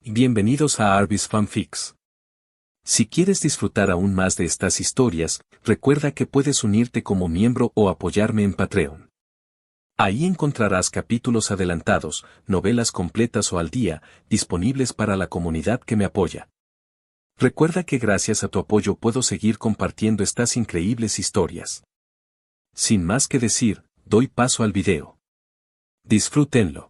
Bienvenidos a Arbis Fanfics. Si quieres disfrutar aún más de estas historias, recuerda que puedes unirte como miembro o apoyarme en Patreon. Ahí encontrarás capítulos adelantados, novelas completas o al día, disponibles para la comunidad que me apoya. Recuerda que gracias a tu apoyo puedo seguir compartiendo estas increíbles historias. Sin más que decir, doy paso al video. Disfrútenlo.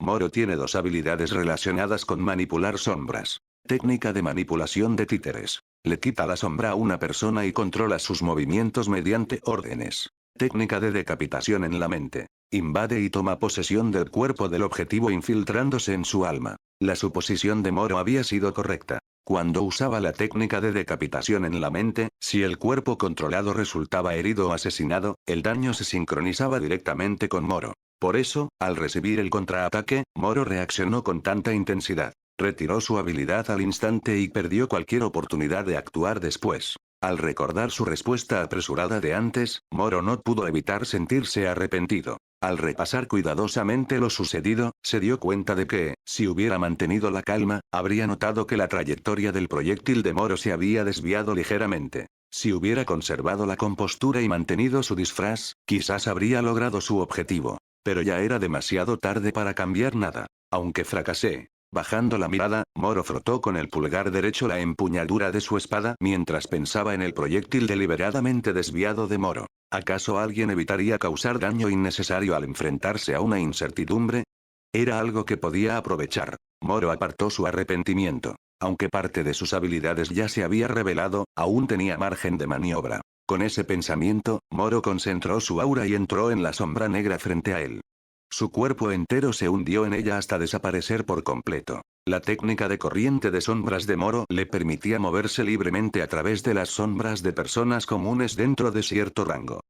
Moro tiene dos habilidades relacionadas con manipular sombras. Técnica de manipulación de títeres. Le quita la sombra a una persona y controla sus movimientos mediante órdenes. Técnica de decapitación en la mente. Invade y toma posesión del cuerpo del objetivo infiltrándose en su alma. La suposición de Moro había sido correcta. Cuando usaba la técnica de decapitación en la mente, si el cuerpo controlado resultaba herido o asesinado, el daño se sincronizaba directamente con Moro. Por eso, al recibir el contraataque, Moro reaccionó con tanta intensidad. Retiró su habilidad al instante y perdió cualquier oportunidad de actuar después. Al recordar su respuesta apresurada de antes, Moro no pudo evitar sentirse arrepentido. Al repasar cuidadosamente lo sucedido, se dio cuenta de que, si hubiera mantenido la calma, habría notado que la trayectoria del proyectil de Moro se había desviado ligeramente. Si hubiera conservado la compostura y mantenido su disfraz, quizás habría logrado su objetivo. Pero ya era demasiado tarde para cambiar nada. Aunque fracasé. Bajando la mirada, Moro frotó con el pulgar derecho la empuñadura de su espada mientras pensaba en el proyectil deliberadamente desviado de Moro. ¿Acaso alguien evitaría causar daño innecesario al enfrentarse a una incertidumbre? Era algo que podía aprovechar. Moro apartó su arrepentimiento. Aunque parte de sus habilidades ya se había revelado, aún tenía margen de maniobra. Con ese pensamiento, Moro concentró su aura y entró en la sombra negra frente a él. Su cuerpo entero se hundió en ella hasta desaparecer por completo. La técnica de corriente de sombras de Moro le permitía moverse libremente a través de las sombras de personas comunes dentro de cierto rango.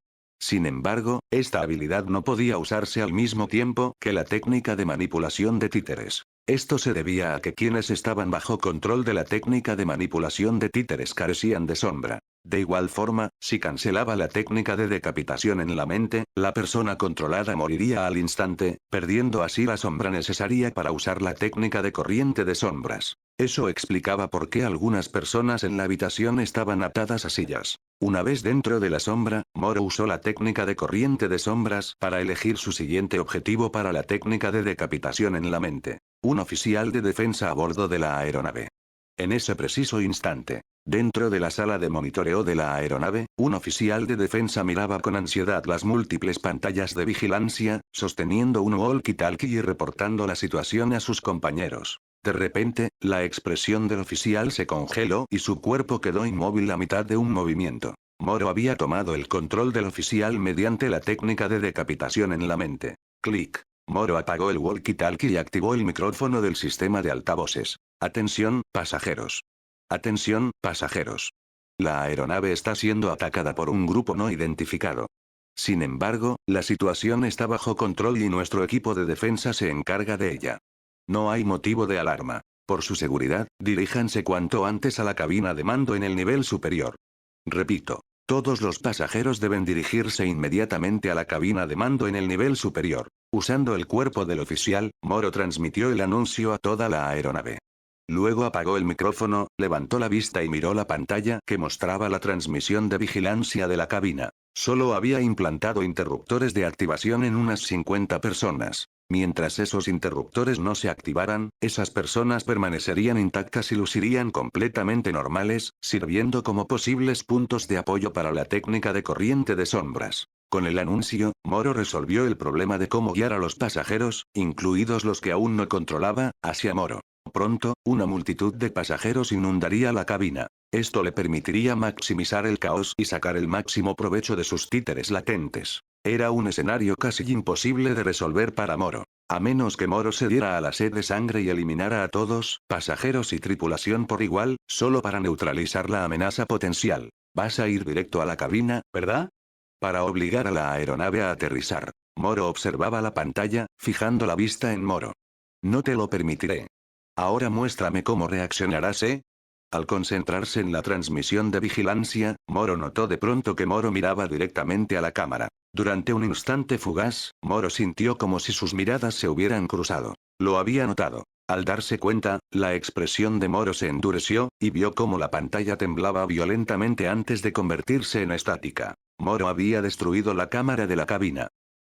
Sin embargo, esta habilidad no podía usarse al mismo tiempo que la técnica de manipulación de títeres. Esto se debía a que quienes estaban bajo control de la técnica de manipulación de títeres carecían de sombra. De igual forma, si cancelaba la técnica de decapitación en la mente, la persona controlada moriría al instante, perdiendo así la sombra necesaria para usar la técnica de corriente de sombras. Eso explicaba por qué algunas personas en la habitación estaban atadas a sillas. Una vez dentro de la sombra, Moro usó la técnica de corriente de sombras para elegir su siguiente objetivo para la técnica de decapitación en la mente. Un oficial de defensa a bordo de la aeronave. En ese preciso instante, dentro de la sala de monitoreo de la aeronave, un oficial de defensa miraba con ansiedad las múltiples pantallas de vigilancia, sosteniendo un walkie-talkie y reportando la situación a sus compañeros. De repente, la expresión del oficial se congeló y su cuerpo quedó inmóvil a mitad de un movimiento. Moro había tomado el control del oficial mediante la técnica de decapitación en la mente. Clic. Moro apagó el walkie-talkie y activó el micrófono del sistema de altavoces. Atención, pasajeros. Atención, pasajeros. La aeronave está siendo atacada por un grupo no identificado. Sin embargo, la situación está bajo control y nuestro equipo de defensa se encarga de ella. No hay motivo de alarma. Por su seguridad, diríjanse cuanto antes a la cabina de mando en el nivel superior. Repito. Todos los pasajeros deben dirigirse inmediatamente a la cabina de mando en el nivel superior. Usando el cuerpo del oficial, Moro transmitió el anuncio a toda la aeronave. Luego apagó el micrófono, levantó la vista y miró la pantalla que mostraba la transmisión de vigilancia de la cabina. Solo había implantado interruptores de activación en unas 50 personas. Mientras esos interruptores no se activaran, esas personas permanecerían intactas y lucirían completamente normales, sirviendo como posibles puntos de apoyo para la técnica de corriente de sombras. Con el anuncio, Moro resolvió el problema de cómo guiar a los pasajeros, incluidos los que aún no controlaba, hacia Moro. Pronto, una multitud de pasajeros inundaría la cabina. Esto le permitiría maximizar el caos y sacar el máximo provecho de sus títeres latentes. Era un escenario casi imposible de resolver para Moro. A menos que Moro se diera a la sed de sangre y eliminara a todos, pasajeros y tripulación por igual, solo para neutralizar la amenaza potencial. Vas a ir directo a la cabina, ¿verdad? Para obligar a la aeronave a aterrizar. Moro observaba la pantalla, fijando la vista en Moro. No te lo permitiré. Ahora muéstrame cómo reaccionarás, ¿eh? Al concentrarse en la transmisión de vigilancia, Moro notó de pronto que Moro miraba directamente a la cámara. Durante un instante fugaz, Moro sintió como si sus miradas se hubieran cruzado. Lo había notado. Al darse cuenta, la expresión de Moro se endureció, y vio cómo la pantalla temblaba violentamente antes de convertirse en estática. Moro había destruido la cámara de la cabina.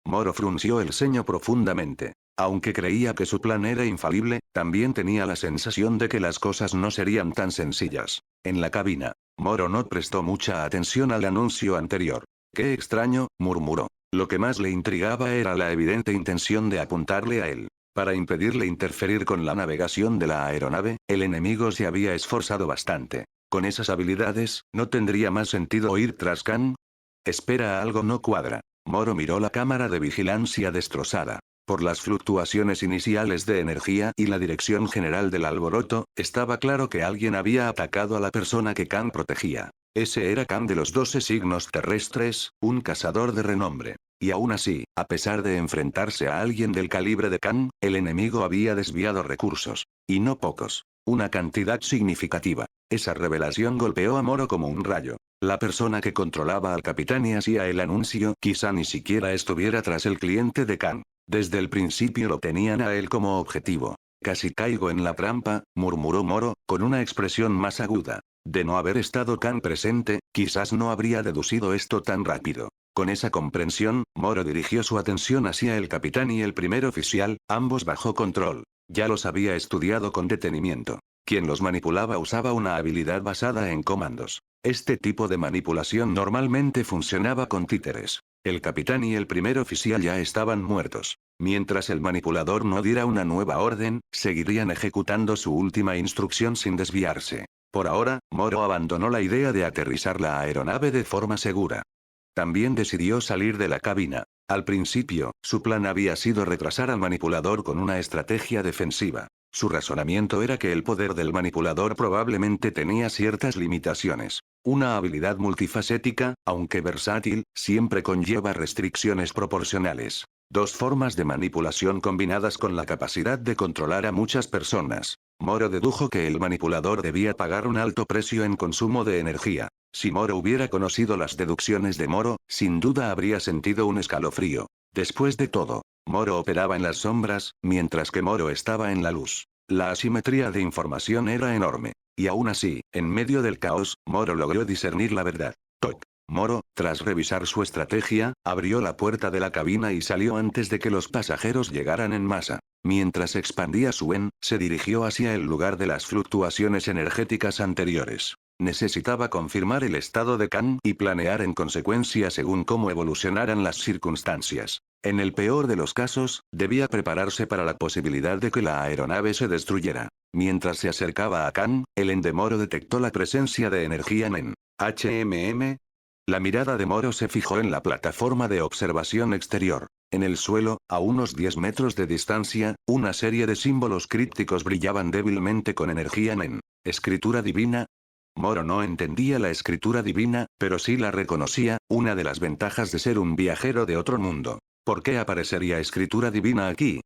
Moro frunció el ceño profundamente. Aunque creía que su plan era infalible, también tenía la sensación de que las cosas no serían tan sencillas. En la cabina, Moro no prestó mucha atención al anuncio anterior. «Qué extraño», murmuró. Lo que más le intrigaba era la evidente intención de apuntarle a él. Para impedirle interferir con la navegación de la aeronave, el enemigo se había esforzado bastante. Con esas habilidades, ¿no tendría más sentido ir tras Khan? Espera, algo no cuadra. Moro miró la cámara de vigilancia destrozada. Por las fluctuaciones iniciales de energía y la dirección general del alboroto, estaba claro que alguien había atacado a la persona que Khan protegía. Ese era Khan de los 12 signos terrestres, un cazador de renombre. Y aún así, a pesar de enfrentarse a alguien del calibre de Khan, el enemigo había desviado recursos. Y no pocos. Una cantidad significativa. Esa revelación golpeó a Moro como un rayo. La persona que controlaba al capitán y hacía el anuncio quizá ni siquiera estuviera tras el cliente de Khan. Desde el principio lo tenían a él como objetivo. Casi caigo en la trampa, murmuró Moro, con una expresión más aguda. De no haber estado Khan presente, quizás no habría deducido esto tan rápido. Con esa comprensión, Moro dirigió su atención hacia el capitán y el primer oficial, ambos bajo control. Ya los había estudiado con detenimiento. Quien los manipulaba usaba una habilidad basada en comandos. Este tipo de manipulación normalmente funcionaba con títeres. El capitán y el primer oficial ya estaban muertos. Mientras el manipulador no diera una nueva orden, seguirían ejecutando su última instrucción sin desviarse. Por ahora, Moro abandonó la idea de aterrizar la aeronave de forma segura. También decidió salir de la cabina. Al principio, su plan había sido retrasar al manipulador con una estrategia defensiva. Su razonamiento era que el poder del manipulador probablemente tenía ciertas limitaciones. Una habilidad multifacética, aunque versátil, siempre conlleva restricciones proporcionales. Dos formas de manipulación combinadas con la capacidad de controlar a muchas personas. Moro dedujo que el manipulador debía pagar un alto precio en consumo de energía. Si Moro hubiera conocido las deducciones de Moro, sin duda habría sentido un escalofrío. Después de todo, Moro operaba en las sombras, mientras que Moro estaba en la luz. La asimetría de información era enorme. Y aún así, en medio del caos, Moro logró discernir la verdad. Toc. Moro, tras revisar su estrategia, abrió la puerta de la cabina y salió antes de que los pasajeros llegaran en masa. Mientras expandía su se dirigió hacia el lugar de las fluctuaciones energéticas anteriores. Necesitaba confirmar el estado de Khan y planear en consecuencia según cómo evolucionaran las circunstancias. En el peor de los casos, debía prepararse para la posibilidad de que la aeronave se destruyera. Mientras se acercaba a Khan, el de Moro detectó la presencia de energía en HMM. La mirada de Moro se fijó en la plataforma de observación exterior. En el suelo, a unos 10 metros de distancia, una serie de símbolos crípticos brillaban débilmente con energía en escritura divina. Moro no entendía la escritura divina, pero sí la reconocía, una de las ventajas de ser un viajero de otro mundo. ¿Por qué aparecería escritura divina aquí?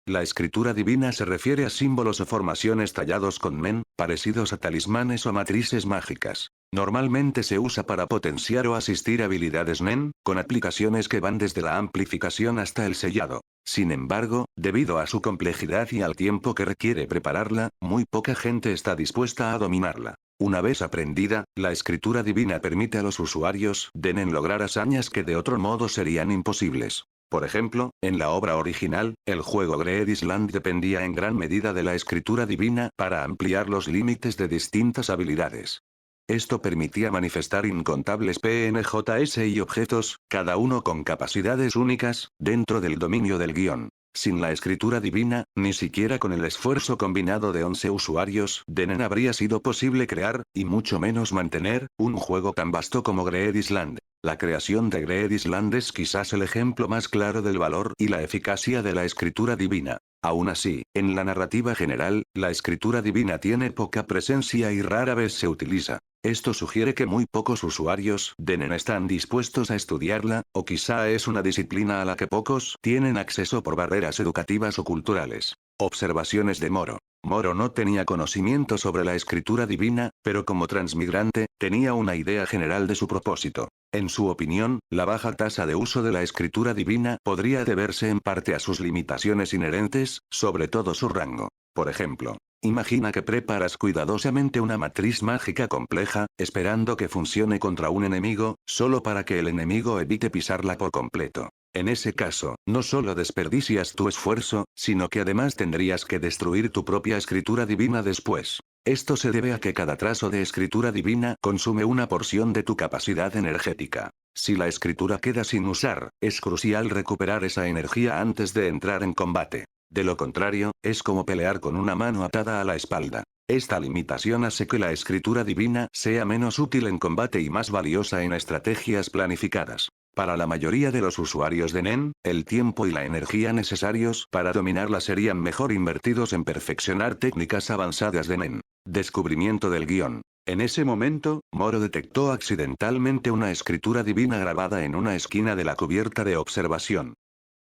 La escritura divina se refiere a símbolos o formaciones tallados con parecidos a talismanes o matrices mágicas. Normalmente se usa para potenciar o asistir habilidades con aplicaciones que van desde la amplificación hasta el sellado. Sin embargo, debido a su complejidad y al tiempo que requiere prepararla, muy poca gente está dispuesta a dominarla. Una vez aprendida, la escritura divina permite a los usuarios de lograr hazañas que de otro modo serían imposibles. Por ejemplo, en la obra original, el juego Greed Island dependía en gran medida de la escritura divina para ampliar los límites de distintas habilidades. Esto permitía manifestar incontables PNJs y objetos, cada uno con capacidades únicas, dentro del dominio del guión. Sin la escritura divina, ni siquiera con el esfuerzo combinado de 11 usuarios, habría sido posible crear, y mucho menos mantener, un juego tan vasto como Greed Island. La creación de Greed Island es quizás el ejemplo más claro del valor y la eficacia de la escritura divina. Aún así, en la narrativa general, la escritura divina tiene poca presencia y rara vez se utiliza. Esto sugiere que muy pocos usuarios están dispuestos a estudiarla, o quizá es una disciplina a la que pocos tienen acceso por barreras educativas o culturales. Observaciones de Moro. Moro no tenía conocimiento sobre la escritura divina, pero como transmigrante, tenía una idea general de su propósito. En su opinión, la baja tasa de uso de la escritura divina podría deberse en parte a sus limitaciones inherentes, sobre todo su rango. Por ejemplo, imagina que preparas cuidadosamente una matriz mágica compleja, esperando que funcione contra un enemigo, solo para que el enemigo evite pisarla por completo. En ese caso, no solo desperdicias tu esfuerzo, sino que además tendrías que destruir tu propia escritura divina después. Esto se debe a que cada trazo de escritura divina consume una porción de tu capacidad energética. Si la escritura queda sin usar, es crucial recuperar esa energía antes de entrar en combate. De lo contrario, es como pelear con una mano atada a la espalda. Esta limitación hace que la escritura divina sea menos útil en combate y más valiosa en estrategias planificadas. Para la mayoría de los usuarios de Nen, el tiempo y la energía necesarios para dominarla serían mejor invertidos en perfeccionar técnicas avanzadas de Nen. Descubrimiento del guión. En ese momento, Moro detectó accidentalmente una escritura divina grabada en una esquina de la cubierta de observación.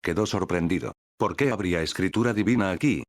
Quedó sorprendido. ¿Por qué habría escritura divina aquí?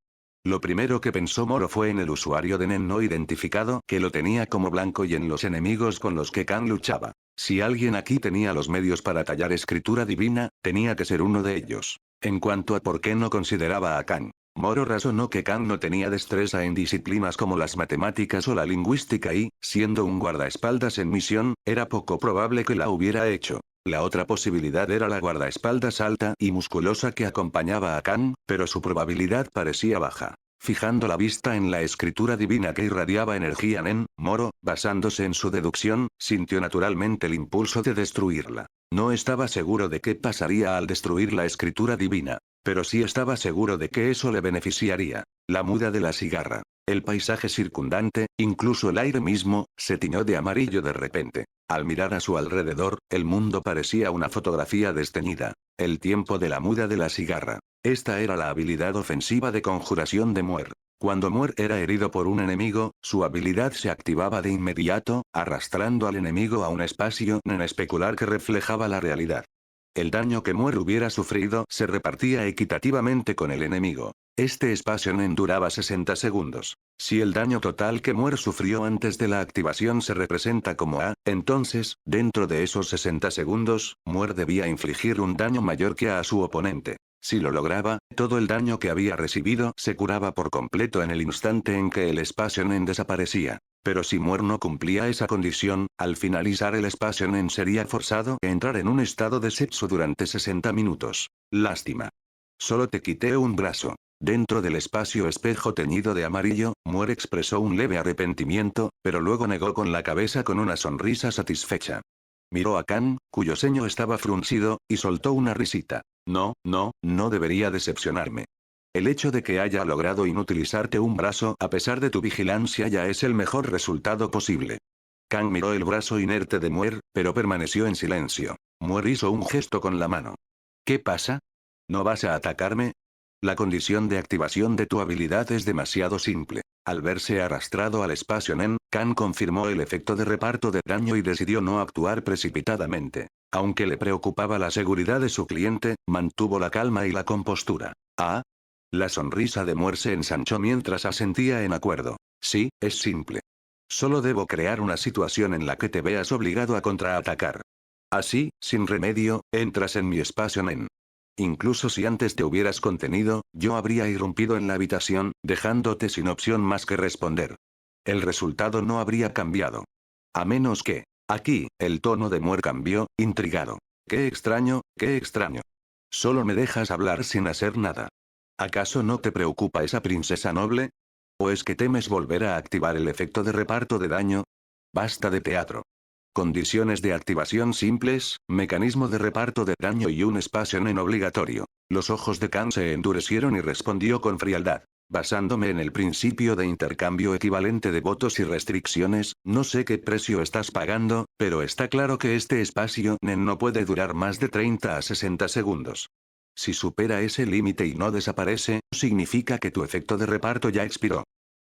Lo primero que pensó Moro fue en el usuario de Nen no identificado, que lo tenía como blanco, y en los enemigos con los que Khan luchaba. Si alguien aquí tenía los medios para tallar escritura divina, tenía que ser uno de ellos. En cuanto a por qué no consideraba a Khan, Moro razonó que Khan no tenía destreza en disciplinas como las matemáticas o la lingüística y, siendo un guardaespaldas en misión, era poco probable que la hubiera hecho. La otra posibilidad era la guardaespaldas alta y musculosa que acompañaba a Khan, pero su probabilidad parecía baja. Fijando la vista en la escritura divina que irradiaba energía Nen, Moro, basándose en su deducción, sintió naturalmente el impulso de destruirla. No estaba seguro de qué pasaría al destruir la escritura divina, pero sí estaba seguro de que eso le beneficiaría. La muda de la cigarra. El paisaje circundante, incluso el aire mismo, se tiñó de amarillo de repente. Al mirar a su alrededor, el mundo parecía una fotografía desteñida. El tiempo de la muda de la cigarra. Esta era la habilidad ofensiva de conjuración de Muer. Cuando Muer era herido por un enemigo, su habilidad se activaba de inmediato, arrastrando al enemigo a un espacio en especular que reflejaba la realidad. El daño que Muer hubiera sufrido se repartía equitativamente con el enemigo. Este espacio Nen duraba 60 segundos. Si el daño total que Muer sufrió antes de la activación se representa como A, entonces, dentro de esos 60 segundos, Muer debía infligir un daño mayor que a su oponente. Si lo lograba, todo el daño que había recibido se curaba por completo en el instante en que el espacio Nen desaparecía. Pero si Muer no cumplía esa condición, al finalizar el espacio Nen sería forzado a entrar en un estado de sexo durante 60 minutos. Lástima. Solo te quité un brazo. Dentro del espacio espejo teñido de amarillo, Muer expresó un leve arrepentimiento, pero luego negó con la cabeza con una sonrisa satisfecha. Miró a Khan, cuyo ceño estaba fruncido, y soltó una risita. No debería decepcionarme. El hecho de que haya logrado inutilizarte un brazo a pesar de tu vigilancia ya es el mejor resultado posible. Khan miró el brazo inerte de Muer, pero permaneció en silencio. Muer hizo un gesto con la mano. ¿Qué pasa? ¿No vas a atacarme? La condición de activación de tu habilidad es demasiado simple. Al verse arrastrado al espacio Nen, Khan confirmó el efecto de reparto de daño y decidió no actuar precipitadamente. Aunque le preocupaba la seguridad de su cliente, mantuvo la calma y la compostura. ¿Ah? La sonrisa de Muer se ensanchó mientras asentía en acuerdo. Sí, es simple. Solo debo crear una situación en la que te veas obligado a contraatacar. Así, sin remedio, entras en mi espacio Nen. Incluso si antes te hubieras contenido, yo habría irrumpido en la habitación, dejándote sin opción más que responder. El resultado no habría cambiado. A menos que... Aquí, el tono de Muer cambió, intrigado. Qué extraño, qué extraño. Solo me dejas hablar sin hacer nada. ¿Acaso no te preocupa esa princesa noble? ¿O es que temes volver a activar el efecto de reparto de daño? Basta de teatro. Condiciones de activación simples, mecanismo de reparto de daño y un espacio Nen obligatorio. Los ojos de Khan se endurecieron y respondió con frialdad. Basándome en el principio de intercambio equivalente de votos y restricciones, no sé qué precio estás pagando, pero está claro que este espacio Nen no puede durar más de 30 a 60 segundos. Si supera ese límite y no desaparece, significa que tu efecto de reparto ya expiró.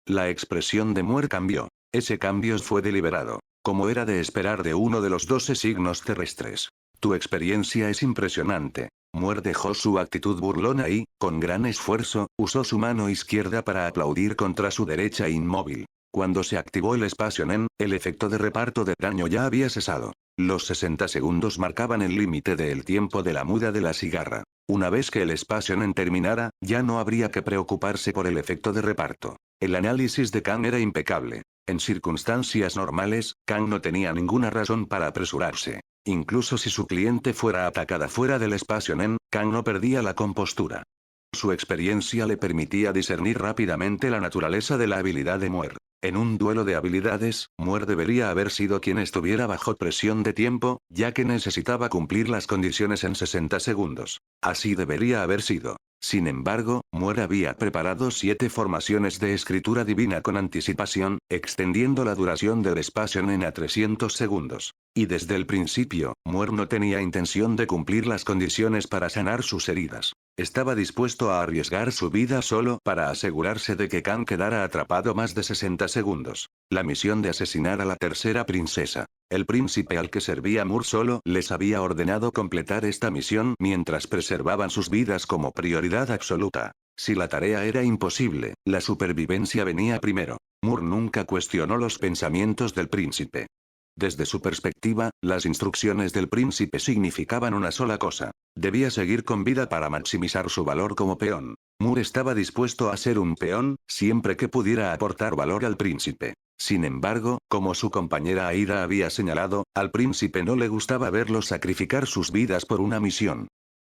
La expresión de Muer cambió. Ese cambio fue deliberado, como era de esperar de uno de los 12 signos terrestres. Tu experiencia es impresionante. Muir dejó su actitud burlona y, con gran esfuerzo, usó su mano izquierda para aplaudir contra su derecha inmóvil. Cuando se activó el espacio Nen, el efecto de reparto de daño ya había cesado. Los 60 segundos marcaban el límite del tiempo de la muda de la cigarra. Una vez que el espacio Nen terminara, ya no habría que preocuparse por el efecto de reparto. El análisis de Kang era impecable. En circunstancias normales, Kang no tenía ninguna razón para apresurarse. Incluso si su cliente fuera atacada fuera del espacio Nen, Kang no perdía la compostura. Su experiencia le permitía discernir rápidamente la naturaleza de la habilidad de Muir. En un duelo de habilidades, Muir debería haber sido quien estuviera bajo presión de tiempo, ya que necesitaba cumplir las condiciones en 60 segundos. Así debería haber sido. Sin embargo, Muir había preparado 7 formaciones de escritura divina con anticipación, extendiendo la duración del espacio en a 300 segundos. Y desde el principio, Muir no tenía intención de cumplir las condiciones para sanar sus heridas. Estaba dispuesto a arriesgar su vida solo para asegurarse de que Kang quedara atrapado más de 60 segundos. La misión de asesinar a la tercera princesa. El príncipe al que servía Muir solo les había ordenado completar esta misión mientras preservaban sus vidas como prioridad absoluta. Si la tarea era imposible, la supervivencia venía primero. Muir nunca cuestionó los pensamientos del príncipe. Desde su perspectiva, las instrucciones del príncipe significaban una sola cosa. Debía seguir con vida para maximizar su valor como peón. Muir estaba dispuesto a ser un peón, siempre que pudiera aportar valor al príncipe. Sin embargo, como su compañera Aida había señalado, al príncipe no le gustaba verlos sacrificar sus vidas por una misión.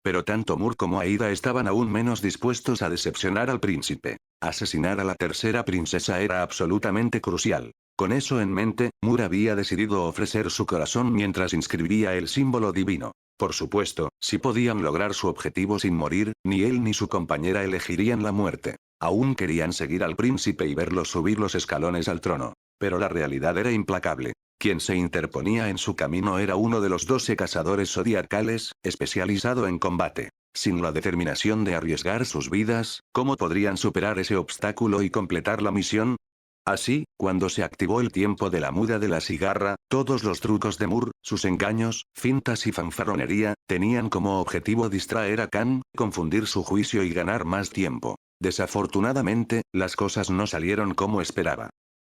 Pero tanto Muir como Aida estaban aún menos dispuestos a decepcionar al príncipe. Asesinar a la tercera princesa era absolutamente crucial. Con eso en mente, Muir había decidido ofrecer su corazón mientras inscribía el símbolo divino. Por supuesto, si podían lograr su objetivo sin morir, ni él ni su compañera elegirían la muerte. Aún querían seguir al príncipe y verlo subir los escalones al trono. Pero la realidad era implacable. Quien se interponía en su camino era uno de los 12 cazadores zodiacales, especializado en combate. Sin la determinación de arriesgar sus vidas, ¿cómo podrían superar ese obstáculo y completar la misión? Así, cuando se activó el tiempo de la muda de la cigarra, todos los trucos de Muir, sus engaños, fintas y fanfarronería, tenían como objetivo distraer a Kang, confundir su juicio y ganar más tiempo. Desafortunadamente, las cosas no salieron como esperaba.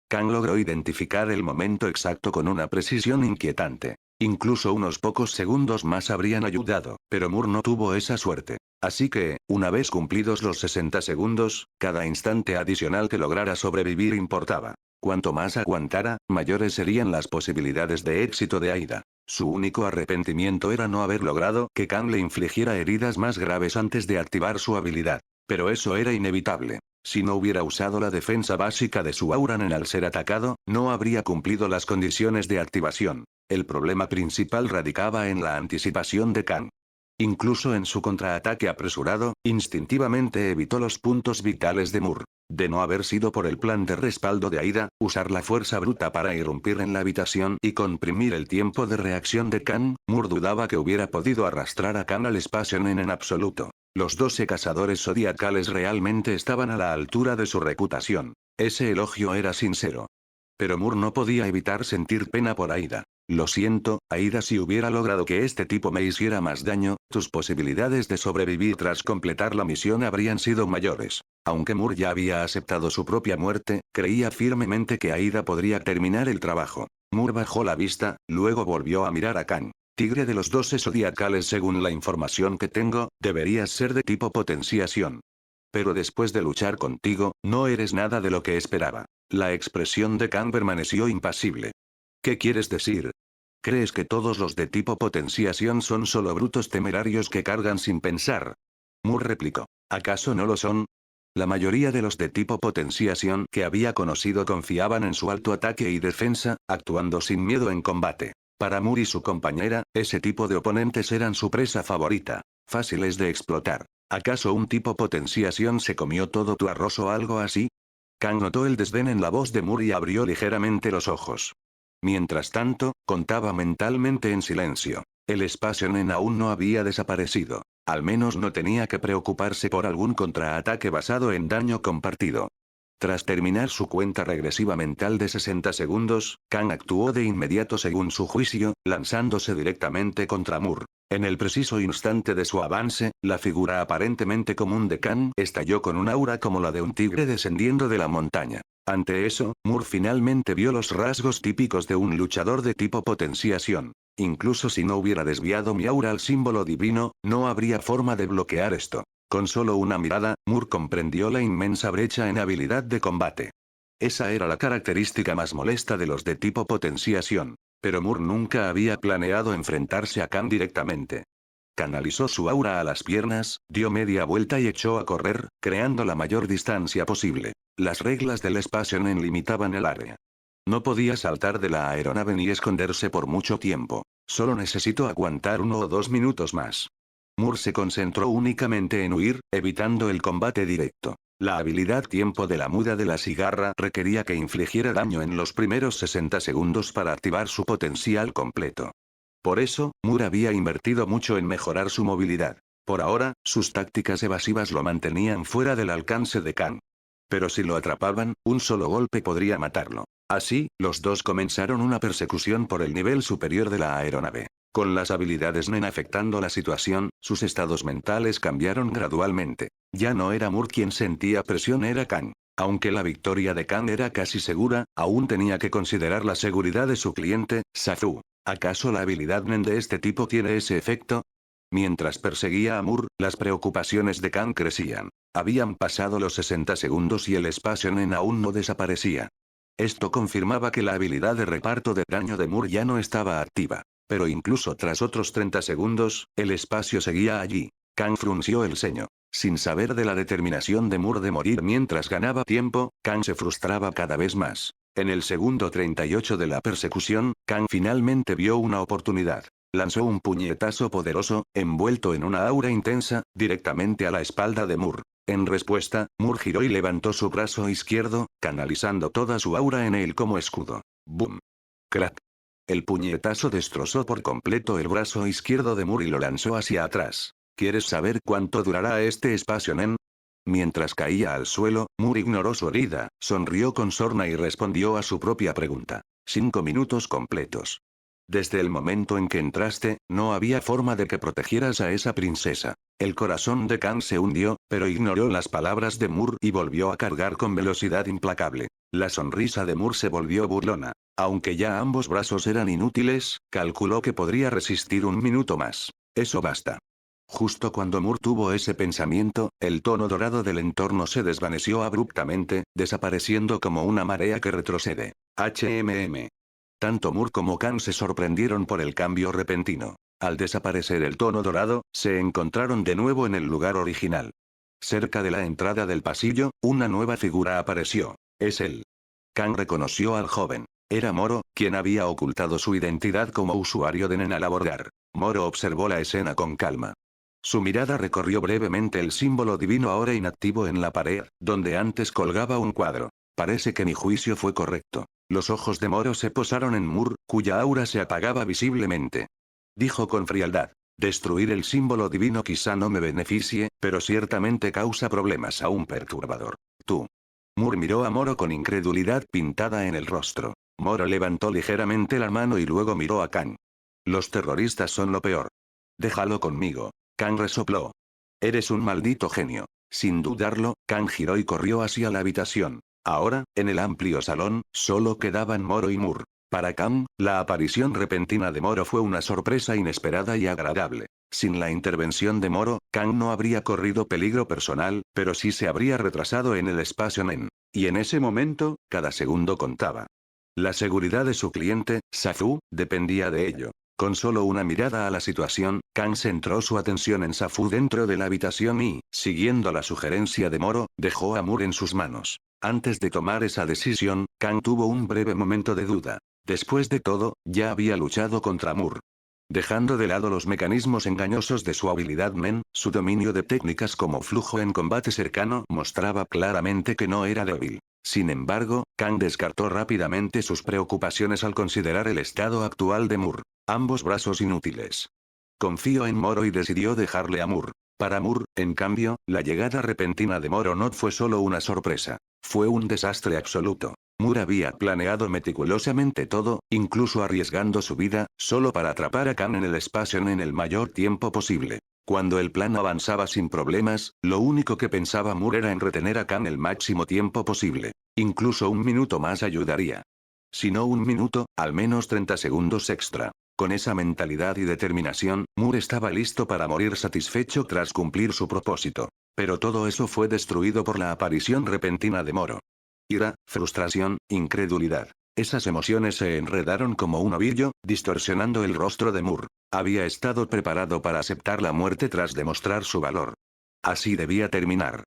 Kang logró identificar el momento exacto con una precisión inquietante. Incluso unos pocos segundos más habrían ayudado, pero Muir no tuvo esa suerte. Así que, una vez cumplidos los 60 segundos, cada instante adicional que lograra sobrevivir importaba. Cuanto más aguantara, mayores serían las posibilidades de éxito de Aida. Su único arrepentimiento era no haber logrado que Kang le infligiera heridas más graves antes de activar su habilidad. Pero eso era inevitable. Si no hubiera usado la defensa básica de su aura Nen al ser atacado, no habría cumplido las condiciones de activación. El problema principal radicaba en la anticipación de Kang. Incluso en su contraataque apresurado, instintivamente evitó los puntos vitales de Muir. De no haber sido por el plan de respaldo de Aida, usar la fuerza bruta para irrumpir en la habitación y comprimir el tiempo de reacción de Kang, Muir dudaba que hubiera podido arrastrar a Kang al espacio Nen en absoluto. Los 12 cazadores zodiacales realmente estaban a la altura de su reputación. Ese elogio era sincero. Pero Muir no podía evitar sentir pena por Aida. Lo siento, Aida, si hubiera logrado que este tipo me hiciera más daño, tus posibilidades de sobrevivir tras completar la misión habrían sido mayores. Aunque Muir ya había aceptado su propia muerte, creía firmemente que Aida podría terminar el trabajo. Muir bajó la vista, luego volvió a mirar a Kang. Tigre de los 12 zodiacales, según la información que tengo, deberías ser de tipo potenciación. Pero después de luchar contigo, no eres nada de lo que esperaba. La expresión de Kang permaneció impasible. ¿Qué quieres decir? ¿Crees que todos los de tipo potenciación son solo brutos temerarios que cargan sin pensar? Muir replicó. ¿Acaso no lo son? La mayoría de los de tipo potenciación que había conocido confiaban en su alto ataque y defensa, actuando sin miedo en combate. Para Muir y su compañera, ese tipo de oponentes eran su presa favorita. Fáciles de explotar. ¿Acaso un tipo potenciación se comió todo tu arroz o algo así? Kang notó el desdén en la voz de Muir y abrió ligeramente los ojos. Mientras tanto, contaba mentalmente en silencio. El espacio Nen aún no había desaparecido. Al menos no tenía que preocuparse por algún contraataque basado en daño compartido. Tras terminar su cuenta regresiva mental de 60 segundos, Kang actuó de inmediato según su juicio, lanzándose directamente contra Moore. En el preciso instante de su avance, la figura aparentemente común de Kang estalló con un aura como la de un tigre descendiendo de la montaña. Ante eso, Moore finalmente vio los rasgos típicos de un luchador de tipo potenciación. Incluso si no hubiera desviado mi aura al símbolo divino, no habría forma de bloquear esto. Con solo una mirada, Moore comprendió la inmensa brecha en habilidad de combate. Esa era la característica más molesta de los de tipo potenciación. Pero Moore nunca había planeado enfrentarse a Kang directamente. Canalizó su aura a las piernas, dio media vuelta y echó a correr, creando la mayor distancia posible. Las reglas del Spationen limitaban el área. No podía saltar de la aeronave ni esconderse por mucho tiempo. Solo necesito aguantar 1 o 2 minutos más. Moore se concentró únicamente en huir, evitando el combate directo. La habilidad tiempo de la muda de la cigarra requería que infligiera daño en los primeros 60 segundos para activar su potencial completo. Por eso, Moore había invertido mucho en mejorar su movilidad. Por ahora, sus tácticas evasivas lo mantenían fuera del alcance de Kang. Pero si lo atrapaban, un solo golpe podría matarlo. Así, los dos comenzaron una persecución por el nivel superior de la aeronave. Con las habilidades Nen afectando la situación, sus estados mentales cambiaron gradualmente. Ya no era Moore quien sentía presión, era Kang. Aunque la victoria de Kang era casi segura, aún tenía que considerar la seguridad de su cliente, Safu. ¿Acaso la habilidad Nen de este tipo tiene ese efecto? Mientras perseguía a Moore, las preocupaciones de Kang crecían. Habían pasado los 60 segundos y el espacio Nen aún no desaparecía. Esto confirmaba que la habilidad de reparto de daño de Moore ya no estaba activa. Pero incluso tras otros 30 segundos, el espacio seguía allí. Kang frunció el ceño. Sin saber de la determinación de Moore de morir mientras ganaba tiempo, Kang se frustraba cada vez más. En el segundo 38 de la persecución, Kang finalmente vio una oportunidad. Lanzó un puñetazo poderoso, envuelto en una aura intensa, directamente a la espalda de Moore. En respuesta, Moore giró y levantó su brazo izquierdo, canalizando toda su aura en él como escudo. ¡Bum! ¡Crack! El puñetazo destrozó por completo el brazo izquierdo de Moore y lo lanzó hacia atrás. ¿Quieres saber cuánto durará este espacio, Nen? Mientras caía al suelo, Moore ignoró su herida, sonrió con sorna y respondió a su propia pregunta. 5 minutos completos. Desde el momento en que entraste, no había forma de que protegieras a esa princesa. El corazón de Kang se hundió, pero ignoró las palabras de Moore y volvió a cargar con velocidad implacable. La sonrisa de Moore se volvió burlona. Aunque ya ambos brazos eran inútiles, calculó que podría resistir 1 minuto más. Eso basta. Justo cuando Moore tuvo ese pensamiento, el tono dorado del entorno se desvaneció abruptamente, desapareciendo como una marea que retrocede. Tanto Moore como Kang se sorprendieron por el cambio repentino. Al desaparecer el tono dorado, se encontraron de nuevo en el lugar original. Cerca de la entrada del pasillo, una nueva figura apareció. Es él. Kang reconoció al joven. Era Moro, quien había ocultado su identidad como usuario de Nen al abordar. Moro observó la escena con calma. Su mirada recorrió brevemente el símbolo divino ahora inactivo en la pared, donde antes colgaba un cuadro. Parece que mi juicio fue correcto. Los ojos de Moro se posaron en Moore, cuya aura se apagaba visiblemente. Dijo con frialdad. Destruir el símbolo divino quizá no me beneficie, pero ciertamente causa problemas a un perturbador. Tú. Moore miró a Moro con incredulidad pintada en el rostro. Moro levantó ligeramente la mano y luego miró a Kang. Los terroristas son lo peor. Déjalo conmigo. Kang resopló. Eres un maldito genio. Sin dudarlo, Kang giró y corrió hacia la habitación. Ahora, en el amplio salón, solo quedaban Moro y Moore. Para Kang, la aparición repentina de Moro fue una sorpresa inesperada y agradable. Sin la intervención de Moro, Kang no habría corrido peligro personal, pero sí se habría retrasado en el espacio Nen. Y en ese momento, cada segundo contaba. La seguridad de su cliente, Safu, dependía de ello. Con solo una mirada a la situación, Kang centró su atención en Safu dentro de la habitación y, siguiendo la sugerencia de Moro, dejó a Moore en sus manos. Antes de tomar esa decisión, Kang tuvo un breve momento de duda. Después de todo, ya había luchado contra Moore. Dejando de lado los mecanismos engañosos de su habilidad Nen, su dominio de técnicas como flujo en combate cercano mostraba claramente que no era débil. Sin embargo, Kang descartó rápidamente sus preocupaciones al considerar el estado actual de Moore. Ambos brazos inútiles. Confió en Moro y decidió dejarle a Moore. Para Moore, en cambio, la llegada repentina de Moro no fue solo una sorpresa. Fue un desastre absoluto. Moore había planeado meticulosamente todo, incluso arriesgando su vida, solo para atrapar a Khan en el espacio en el mayor tiempo posible. Cuando el plan avanzaba sin problemas, lo único que pensaba Moore era en retener a Khan el máximo tiempo posible. Incluso un minuto más ayudaría. Si no un minuto, al menos 30 segundos extra. Con esa mentalidad y determinación, Moore estaba listo para morir satisfecho tras cumplir su propósito. Pero todo eso fue destruido por la aparición repentina de Moro. Ira, frustración, incredulidad. Esas emociones se enredaron como un ovillo, distorsionando el rostro de Moore. Había estado preparado para aceptar la muerte tras demostrar su valor. Así debía terminar.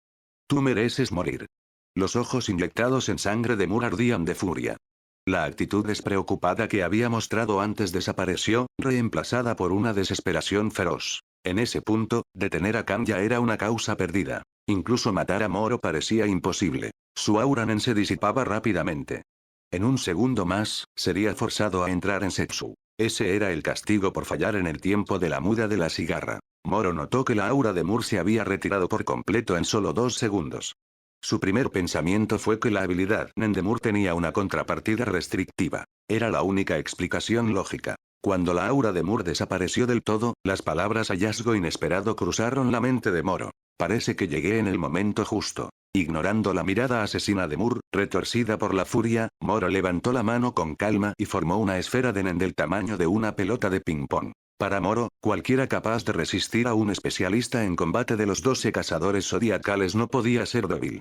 Tú mereces morir. Los ojos inyectados en sangre de Moore ardían de furia. La actitud despreocupada que había mostrado antes desapareció, reemplazada por una desesperación feroz. En ese punto, detener a Khan ya era una causa perdida. Incluso matar a Moro parecía imposible. Su aura Nen se disipaba rápidamente. En un segundo más, sería forzado a entrar en Setsu. Ese era el castigo por fallar en el tiempo de la muda de la cigarra. Moro notó que la aura de Moore se había retirado por completo en solo 2 segundos. Su primer pensamiento fue que la habilidad Nen de Moore tenía una contrapartida restrictiva. Era la única explicación lógica. Cuando la aura de Moore desapareció del todo, las palabras hallazgo inesperado cruzaron la mente de Moro. Parece que llegué en el momento justo. Ignorando la mirada asesina de Moore, retorcida por la furia, Moro levantó la mano con calma y formó una esfera de Nen del tamaño de una pelota de ping-pong. Para Moro, cualquiera capaz de resistir a un especialista en combate de los 12 cazadores zodiacales no podía ser débil.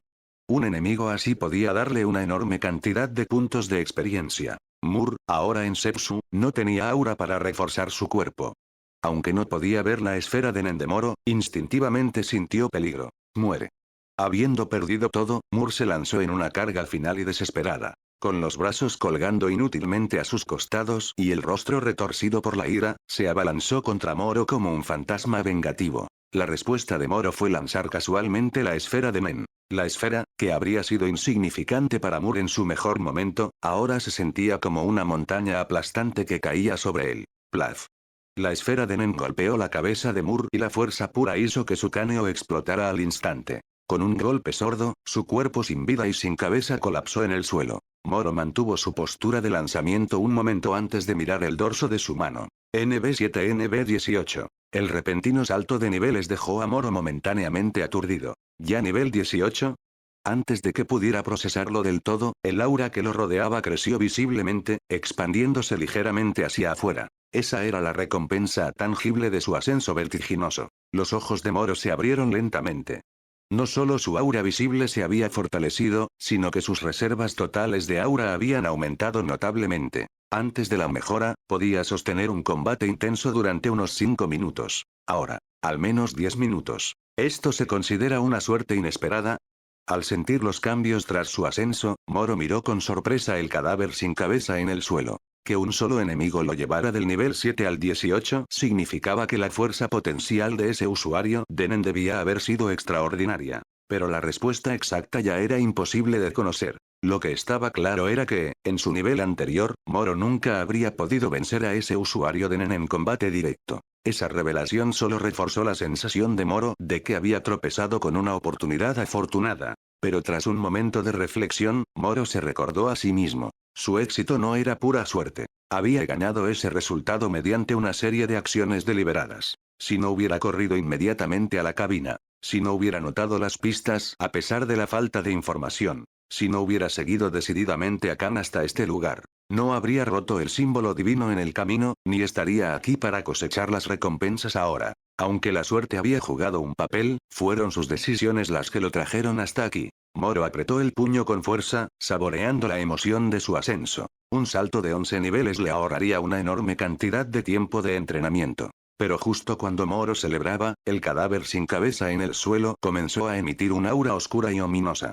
Un enemigo así podía darle una enorme cantidad de puntos de experiencia. Moore, ahora en Setsu, no tenía aura para reforzar su cuerpo. Aunque no podía ver la esfera de Nen de Moro, instintivamente sintió peligro. Muere. Habiendo perdido todo, Moore se lanzó en una carga final y desesperada. Con los brazos colgando inútilmente a sus costados y el rostro retorcido por la ira, se abalanzó contra Moro como un fantasma vengativo. La respuesta de Moro fue lanzar casualmente la esfera de Nen. La esfera, que habría sido insignificante para Moore en su mejor momento, ahora se sentía como una montaña aplastante que caía sobre él. Plaf. La esfera de Nen golpeó la cabeza de Moore y la fuerza pura hizo que su cráneo explotara al instante. Con un golpe sordo, su cuerpo sin vida y sin cabeza colapsó en el suelo. Moro mantuvo su postura de lanzamiento un momento antes de mirar el dorso de su mano. NB7 NB18. El repentino salto de niveles dejó a Moro momentáneamente aturdido. ¿Ya nivel 18? Antes de que pudiera procesarlo del todo, el aura que lo rodeaba creció visiblemente, expandiéndose ligeramente hacia afuera. Esa era la recompensa tangible de su ascenso vertiginoso. Los ojos de Moro se abrieron lentamente. No solo su aura visible se había fortalecido, sino que sus reservas totales de aura habían aumentado notablemente. Antes de la mejora, podía sostener un combate intenso durante unos 5 minutos. Ahora, al menos 10 minutos. ¿Esto se considera una suerte inesperada? Al sentir los cambios tras su ascenso, Moro miró con sorpresa el cadáver sin cabeza en el suelo. Que un solo enemigo lo llevara del nivel 7 al 18 significaba que la fuerza potencial de ese usuario de Nen debía haber sido extraordinaria. Pero la respuesta exacta ya era imposible de conocer. Lo que estaba claro era que, en su nivel anterior, Moro nunca habría podido vencer a ese usuario de Nen en combate directo. Esa revelación solo reforzó la sensación de Moro de que había tropezado con una oportunidad afortunada. Pero tras un momento de reflexión, Moro se recordó a sí mismo. Su éxito no era pura suerte. Había ganado ese resultado mediante una serie de acciones deliberadas. Si no hubiera corrido inmediatamente a la cabina, si no hubiera notado las pistas a pesar de la falta de información, si no hubiera seguido decididamente a Khan hasta este lugar, no habría roto el símbolo divino en el camino, ni estaría aquí para cosechar las recompensas ahora. Aunque la suerte había jugado un papel, fueron sus decisiones las que lo trajeron hasta aquí. Moro apretó el puño con fuerza, saboreando la emoción de su ascenso. Un salto de 11 niveles le ahorraría una enorme cantidad de tiempo de entrenamiento. Pero justo cuando Moro celebraba, el cadáver sin cabeza en el suelo comenzó a emitir un aura oscura y ominosa.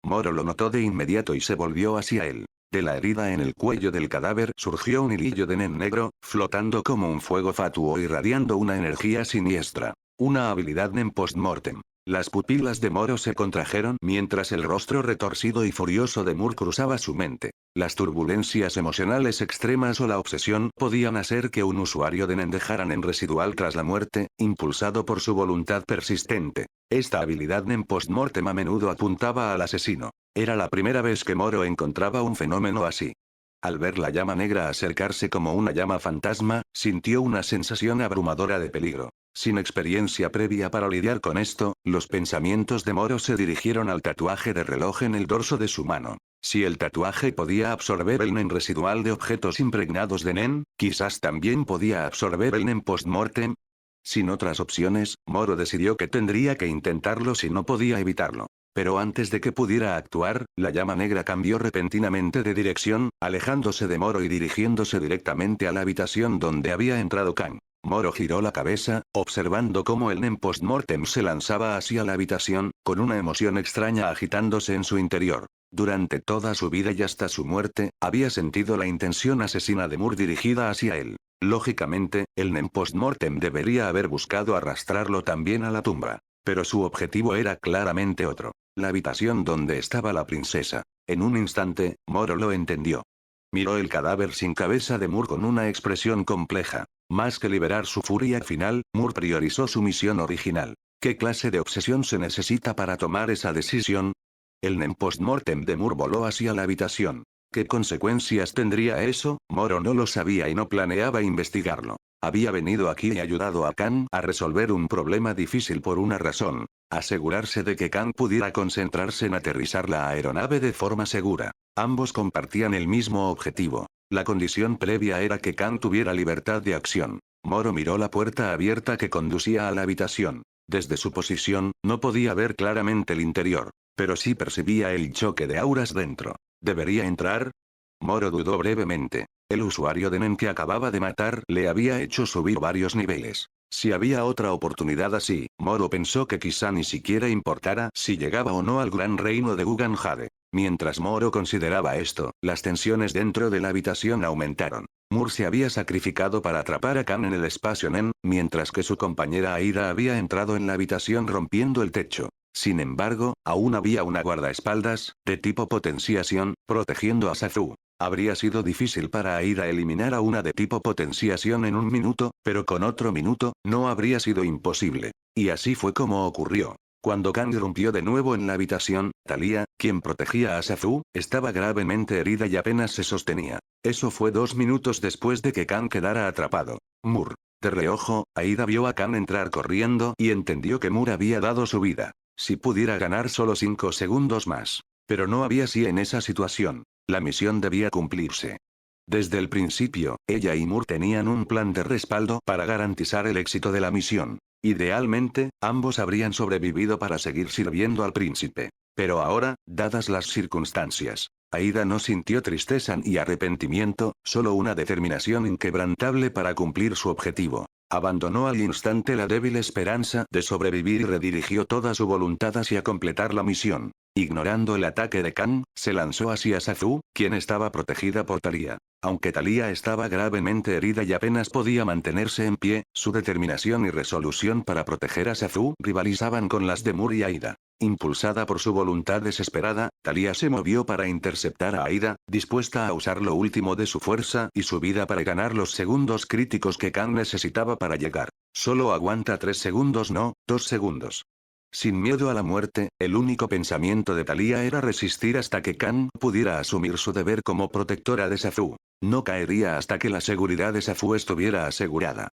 Moro lo notó de inmediato y se volvió hacia él. De la herida en el cuello del cadáver surgió un hilillo de Nen negro, flotando como un fuego fatuo irradiando una energía siniestra. Una habilidad Nen post-mortem. Las pupilas de Moro se contrajeron mientras el rostro retorcido y furioso de Moore cruzaba su mente. Las turbulencias emocionales extremas o la obsesión podían hacer que un usuario de Nen dejaran en residual tras la muerte, impulsado por su voluntad persistente. Esta habilidad Nen post-mortem a menudo apuntaba al asesino. Era la primera vez que Moro encontraba un fenómeno así. Al ver la llama negra acercarse como una llama fantasma, sintió una sensación abrumadora de peligro. Sin experiencia previa para lidiar con esto, los pensamientos de Moro se dirigieron al tatuaje de reloj en el dorso de su mano. Si el tatuaje podía absorber el Nen residual de objetos impregnados de Nen, quizás también podía absorber el Nen post-mortem. Sin otras opciones, Moro decidió que tendría que intentarlo si no podía evitarlo. Pero antes de que pudiera actuar, la llama negra cambió repentinamente de dirección, alejándose de Moro y dirigiéndose directamente a la habitación donde había entrado Kang. Moro giró la cabeza, observando cómo el Nen post-mortem se lanzaba hacia la habitación, con una emoción extraña agitándose en su interior. Durante toda su vida y hasta su muerte, había sentido la intención asesina de Moore dirigida hacia él. Lógicamente, el Nen post-mortem debería haber buscado arrastrarlo también a la tumba. Pero su objetivo era claramente otro. La habitación donde estaba la princesa. En un instante, Moro lo entendió. Miró el cadáver sin cabeza de Moore con una expresión compleja. Más que liberar su furia final, Moore priorizó su misión original. ¿Qué clase de obsesión se necesita para tomar esa decisión? El Nen post-mortem de Moore voló hacia la habitación. ¿Qué consecuencias tendría eso? Moro no lo sabía y no planeaba investigarlo. Había venido aquí y ayudado a Kang a resolver un problema difícil por una razón: asegurarse de que Kang pudiera concentrarse en aterrizar la aeronave de forma segura. Ambos compartían el mismo objetivo. La condición previa era que Kang tuviera libertad de acción. Moro miró la puerta abierta que conducía a la habitación. Desde su posición, no podía ver claramente el interior, pero sí percibía el choque de auras dentro. ¿Debería entrar? Moro dudó brevemente. El usuario de Nen que acababa de matar le había hecho subir varios niveles. Si había otra oportunidad así, Moro pensó que quizá ni siquiera importara si llegaba o no al gran reino de Gugan Jade. Mientras Moro consideraba esto, las tensiones dentro de la habitación aumentaron. Moore se había sacrificado para atrapar a Kang en el espacio Nen, mientras que su compañera Aida había entrado en la habitación rompiendo el techo. Sin embargo, aún había una guardaespaldas, de tipo potenciación, protegiendo a Sazu. Habría sido difícil para Aida eliminar a una de tipo potenciación en un minuto, pero con otro minuto, no habría sido imposible. Y así fue como ocurrió. Cuando Kang irrumpió de nuevo en la habitación, Talia, quien protegía a Sazu, estaba gravemente herida y apenas se sostenía. Eso fue 2 minutos después de que Kang quedara atrapado. Moore. De reojo, Aida vio a Kang entrar corriendo y entendió que Moore había dado su vida. Si pudiera ganar solo 5 segundos más. Pero no había si en esa situación. La misión debía cumplirse. Desde el principio, ella y Moore tenían un plan de respaldo para garantizar el éxito de la misión. Idealmente, ambos habrían sobrevivido para seguir sirviendo al príncipe. Pero ahora, dadas las circunstancias, Aida no sintió tristeza ni arrepentimiento, solo una determinación inquebrantable para cumplir su objetivo. Abandonó al instante la débil esperanza de sobrevivir y redirigió toda su voluntad hacia completar la misión. Ignorando el ataque de Kang, se lanzó hacia Sazu, quien estaba protegida por Talia. Aunque Talia estaba gravemente herida y apenas podía mantenerse en pie, su determinación y resolución para proteger a Sazu rivalizaban con las de Moore y Aida. Impulsada por su voluntad desesperada, Talia se movió para interceptar a Aida, dispuesta a usar lo último de su fuerza y su vida para ganar los segundos críticos que Kang necesitaba para llegar. Solo aguanta 3 segundos, no, 2 segundos. Sin miedo a la muerte, el único pensamiento de Talia era resistir hasta que Kang pudiera asumir su deber como protectora de Sazu. No caería hasta que la seguridad de Sazu estuviera asegurada.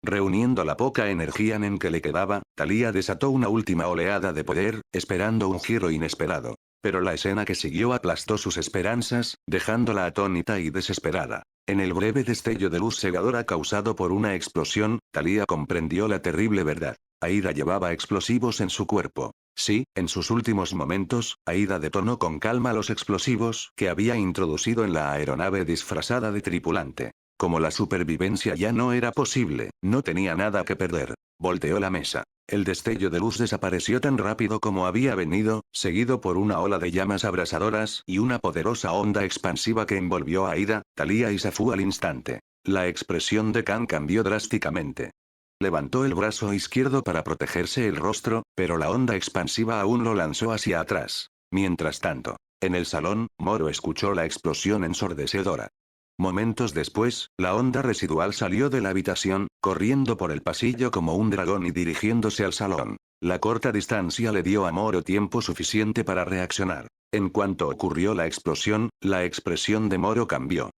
Reuniendo la poca energía en que le quedaba, Talia desató una última oleada de poder, esperando un giro inesperado. Pero la escena que siguió aplastó sus esperanzas, dejándola atónita y desesperada. En el breve destello de luz cegadora causado por una explosión, Talia comprendió la terrible verdad. Aida llevaba explosivos en su cuerpo. Sí, en sus últimos momentos, Aida detonó con calma los explosivos que había introducido en la aeronave disfrazada de tripulante. Como la supervivencia ya no era posible, no tenía nada que perder. Volteó la mesa. El destello de luz desapareció tan rápido como había venido, seguido por una ola de llamas abrasadoras y una poderosa onda expansiva que envolvió a Aida, Talia y Sazu al instante. La expresión de Kang cambió drásticamente. Levantó el brazo izquierdo para protegerse el rostro, pero la onda expansiva aún lo lanzó hacia atrás. Mientras tanto, en el salón, Moro escuchó la explosión ensordecedora. Momentos después, la onda residual salió de la habitación, corriendo por el pasillo como un dragón y dirigiéndose al salón. La corta distancia le dio a Moro tiempo suficiente para reaccionar. En cuanto ocurrió la explosión, la expresión de Moro cambió.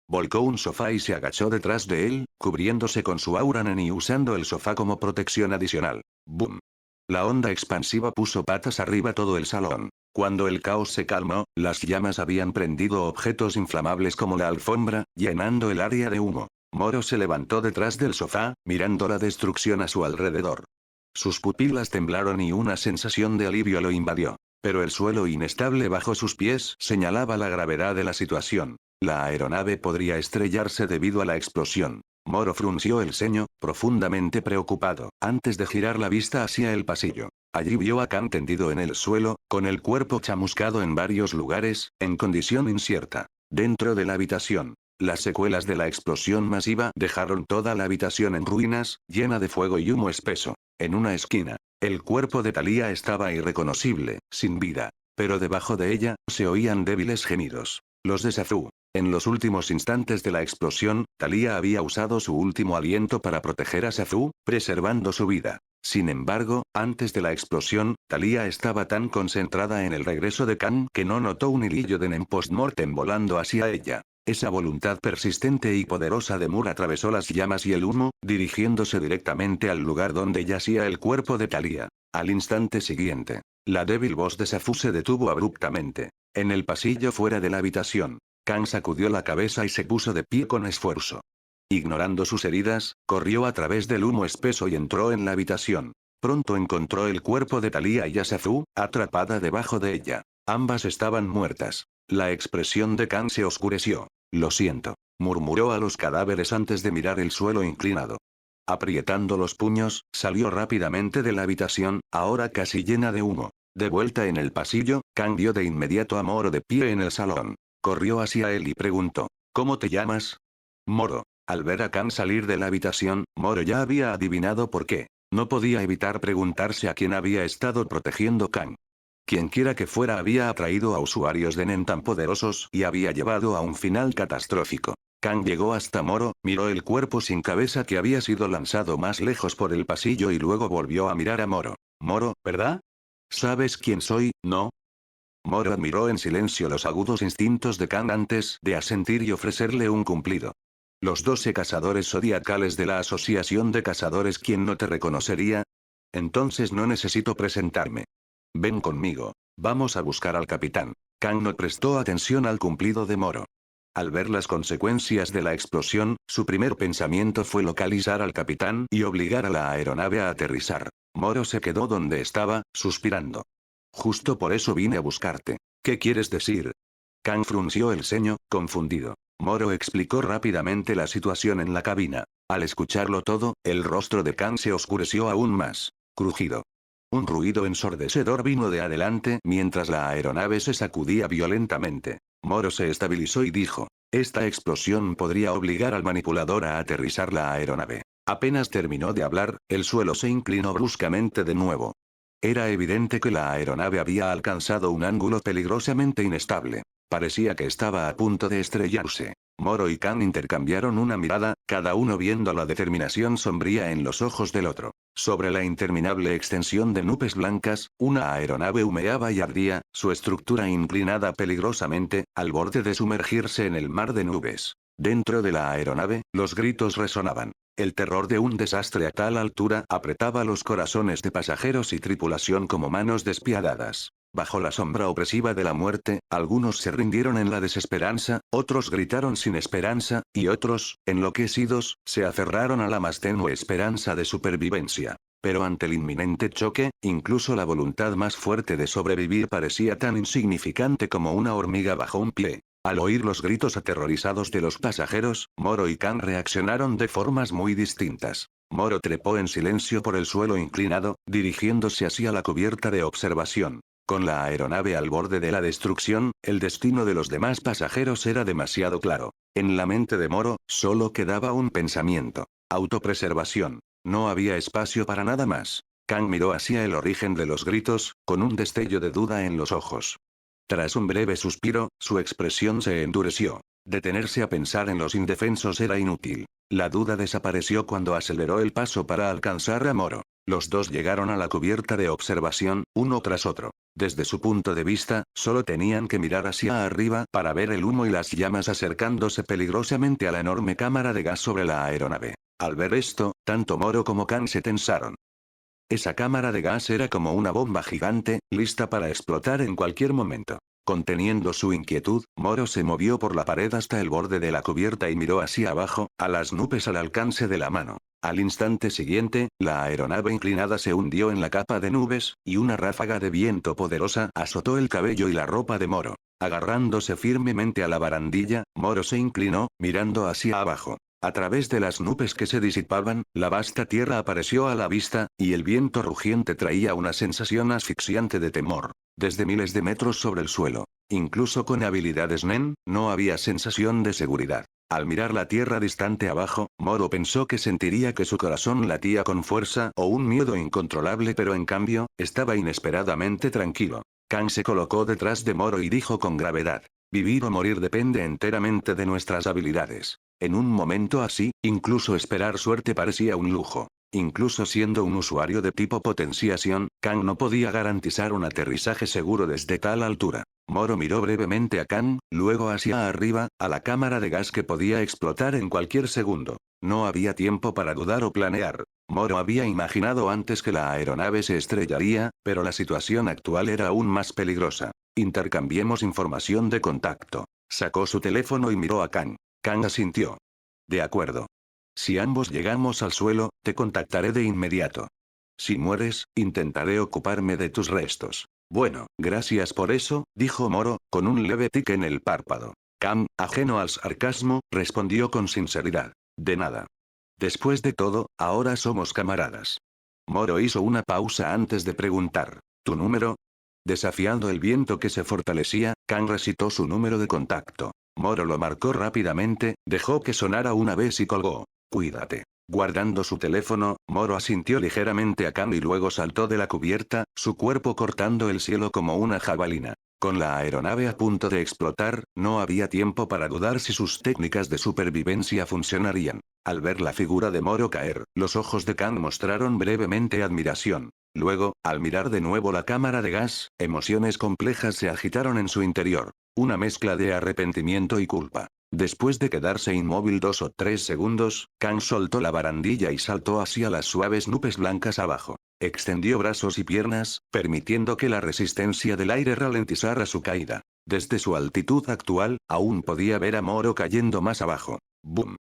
Volcó un sofá y se agachó detrás de él, cubriéndose con su aura nen y usando el sofá como protección adicional. ¡Boom! La onda expansiva puso patas arriba todo el salón. Cuando el caos se calmó, las llamas habían prendido objetos inflamables como la alfombra, llenando el área de humo. Moro se levantó detrás del sofá, mirando la destrucción a su alrededor. Sus pupilas temblaron y una sensación de alivio lo invadió. Pero el suelo inestable bajo sus pies señalaba la gravedad de la situación. La aeronave podría estrellarse debido a la explosión. Moro frunció el ceño, profundamente preocupado, antes de girar la vista hacia el pasillo. Allí vio a Kang tendido en el suelo, con el cuerpo chamuscado en varios lugares, en condición incierta. Dentro de la habitación, las secuelas de la explosión masiva dejaron toda la habitación en ruinas, llena de fuego y humo espeso. En una esquina, el cuerpo de Thalía estaba irreconocible, sin vida. Pero debajo de ella, se oían débiles gemidos. Los de Zazu. En los últimos instantes de la explosión, Thalía había usado su último aliento para proteger a Zazu, preservando su vida. Sin embargo, antes de la explosión, Thalía estaba tan concentrada en el regreso de Kang que no notó un hilillo de Nen post-mortem volando hacia ella. Esa voluntad persistente y poderosa de Mur atravesó las llamas y el humo, dirigiéndose directamente al lugar donde yacía el cuerpo de Thalía. Al instante siguiente, la débil voz de Zazu se detuvo abruptamente. En el pasillo fuera de la habitación, Kang sacudió la cabeza y se puso de pie con esfuerzo. Ignorando sus heridas, corrió a través del humo espeso y entró en la habitación. Pronto encontró el cuerpo de Thalía y a Zazu, atrapada debajo de ella. Ambas estaban muertas. La expresión de Kang se oscureció. Lo siento, murmuró a los cadáveres antes de mirar el suelo inclinado. Aprietando los puños, salió rápidamente de la habitación, ahora casi llena de humo. De vuelta en el pasillo, Kang vio de inmediato a Moro de pie en el salón. Corrió hacia él y preguntó, ¿cómo te llamas? Moro. Al ver a Kang salir de la habitación, Moro ya había adivinado por qué. No podía evitar preguntarse a quién había estado protegiendo Kang. Quienquiera que fuera había atraído a usuarios de Nen tan poderosos y había llevado a un final catastrófico. Kang llegó hasta Moro, miró el cuerpo sin cabeza que había sido lanzado más lejos por el pasillo y luego volvió a mirar a Moro. Moro, ¿verdad? ¿Sabes quién soy, no? Moro admiró en silencio los agudos instintos de Kang antes de asentir y ofrecerle un cumplido. Los 12 cazadores zodiacales de la Asociación de Cazadores, ¿quién no te reconocería? Entonces no necesito presentarme. Ven conmigo. Vamos a buscar al capitán. Kang no prestó atención al cumplido de Moro. Al ver las consecuencias de la explosión, su primer pensamiento fue localizar al capitán y obligar a la aeronave a aterrizar. Moro se quedó donde estaba, suspirando. Justo por eso vine a buscarte. ¿Qué quieres decir? Kang frunció el ceño, confundido. Moro explicó rápidamente la situación en la cabina. Al escucharlo todo, el rostro de Kang se oscureció aún más. Crujido. Un ruido ensordecedor vino de adelante mientras la aeronave se sacudía violentamente. Moro se estabilizó y dijo, esta explosión podría obligar al manipulador a aterrizar la aeronave. Apenas terminó de hablar, el suelo se inclinó bruscamente de nuevo. Era evidente que la aeronave había alcanzado un ángulo peligrosamente inestable. Parecía que estaba a punto de estrellarse. Moro y Kang intercambiaron una mirada, cada uno viendo la determinación sombría en los ojos del otro. Sobre la interminable extensión de nubes blancas, una aeronave humeaba y ardía, su estructura inclinada peligrosamente, al borde de sumergirse en el mar de nubes. Dentro de la aeronave, los gritos resonaban. El terror de un desastre a tal altura apretaba los corazones de pasajeros y tripulación como manos despiadadas. Bajo la sombra opresiva de la muerte, algunos se rindieron en la desesperanza, otros gritaron sin esperanza, y otros, enloquecidos, se aferraron a la más tenue esperanza de supervivencia. Pero ante el inminente choque, incluso la voluntad más fuerte de sobrevivir parecía tan insignificante como una hormiga bajo un pie. Al oír los gritos aterrorizados de los pasajeros, Moro y Kang reaccionaron de formas muy distintas. Moro trepó en silencio por el suelo inclinado, dirigiéndose hacia la cubierta de observación. Con la aeronave al borde de la destrucción, el destino de los demás pasajeros era demasiado claro. En la mente de Moro, solo quedaba un pensamiento: autopreservación. no había espacio para nada más. Kang miró hacia el origen de los gritos, con un destello de duda en los ojos. Tras un breve suspiro, su expresión se endureció. Detenerse a pensar en los indefensos era inútil. La duda desapareció cuando aceleró el paso para alcanzar a Moro. Los dos llegaron a la cubierta de observación, uno tras otro. Desde su punto de vista, solo tenían que mirar hacia arriba para ver el humo y las llamas acercándose peligrosamente a la enorme cámara de gas sobre la aeronave. Al ver esto, tanto Moro como Kang se tensaron. Esa cámara de gas era como una bomba gigante, lista para explotar en cualquier momento. Conteniendo su inquietud, Moro se movió por la pared hasta el borde de la cubierta y miró hacia abajo, a las nubes al alcance de la mano. Al instante siguiente, la aeronave inclinada se hundió en la capa de nubes, y una ráfaga de viento poderosa azotó el cabello y la ropa de Moro. Agarrándose firmemente a la barandilla, Moro se inclinó, mirando hacia abajo. A través de las nubes que se disipaban, la vasta tierra apareció a la vista, y el viento rugiente traía una sensación asfixiante de temor. Desde miles de metros sobre el suelo, incluso con habilidades Nen, no había sensación de seguridad. Al mirar la tierra distante abajo, Moro pensó que sentiría que su corazón latía con fuerza o un miedo incontrolable, pero en cambio, estaba inesperadamente tranquilo. Kang se colocó detrás de Moro y dijo con gravedad: vivir o morir depende enteramente de nuestras habilidades. En un momento así, incluso esperar suerte parecía un lujo. Incluso siendo un usuario de tipo potenciación, Kang no podía garantizar un aterrizaje seguro desde tal altura. Moro miró brevemente a Kang, luego hacia arriba, a la cámara de gas que podía explotar en cualquier segundo. No había tiempo para dudar o planear. Moro había imaginado antes que la aeronave se estrellaría, pero la situación actual era aún más peligrosa. Intercambiemos información de contacto. Sacó su teléfono y miró a Kang. Kang asintió. De acuerdo. Si ambos llegamos al suelo, te contactaré de inmediato. Si mueres, intentaré ocuparme de tus restos. Bueno, gracias por eso, dijo Moro, con un leve tic en el párpado. Kang, ajeno al sarcasmo, respondió con sinceridad. De nada. Después de todo, ahora somos camaradas. Moro hizo una pausa antes de preguntar. ¿Tu número? Desafiando el viento que se fortalecía, Kang recitó su número de contacto. Moro lo marcó rápidamente, dejó que sonara una vez y colgó. Cuídate. Guardando su teléfono, Moro asintió ligeramente a Kang y luego saltó de la cubierta, su cuerpo cortando el cielo como una jabalina. Con la aeronave a punto de explotar, no había tiempo para dudar si sus técnicas de supervivencia funcionarían. Al ver la figura de Moro caer, los ojos de Kang mostraron brevemente admiración. Luego, al mirar de nuevo la cámara de gas, emociones complejas se agitaron en su interior. Una mezcla de arrepentimiento y culpa. Después de quedarse inmóvil 2 o 3 segundos, Kang soltó la barandilla y saltó hacia las suaves nubes blancas abajo. Extendió brazos y piernas, permitiendo que la resistencia del aire ralentizara su caída. Desde su altitud actual, aún podía ver a Moro cayendo más abajo. ¡Bum!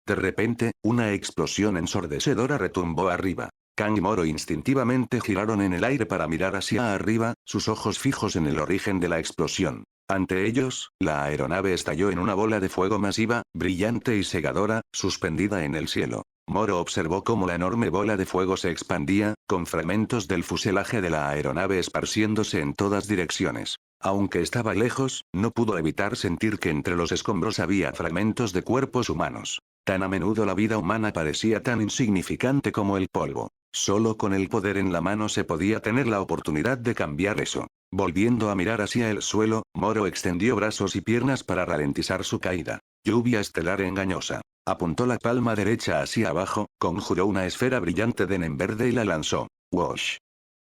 De repente, una explosión ensordecedora retumbó arriba. Kang y Moro instintivamente giraron en el aire para mirar hacia arriba, sus ojos fijos en el origen de la explosión. Ante ellos, la aeronave estalló en una bola de fuego masiva, brillante y cegadora, suspendida en el cielo. Moro observó cómo la enorme bola de fuego se expandía, con fragmentos del fuselaje de la aeronave esparciéndose en todas direcciones. Aunque estaba lejos, no pudo evitar sentir que entre los escombros había fragmentos de cuerpos humanos. Tan a menudo la vida humana parecía tan insignificante como el polvo. Solo con el poder en la mano se podía tener la oportunidad de cambiar eso. Volviendo a mirar hacia el suelo, Moro extendió brazos y piernas para ralentizar su caída. Lluvia estelar engañosa. Apuntó la palma derecha hacia abajo, conjuró una esfera brillante de nen verde y la lanzó. ¡Wosh!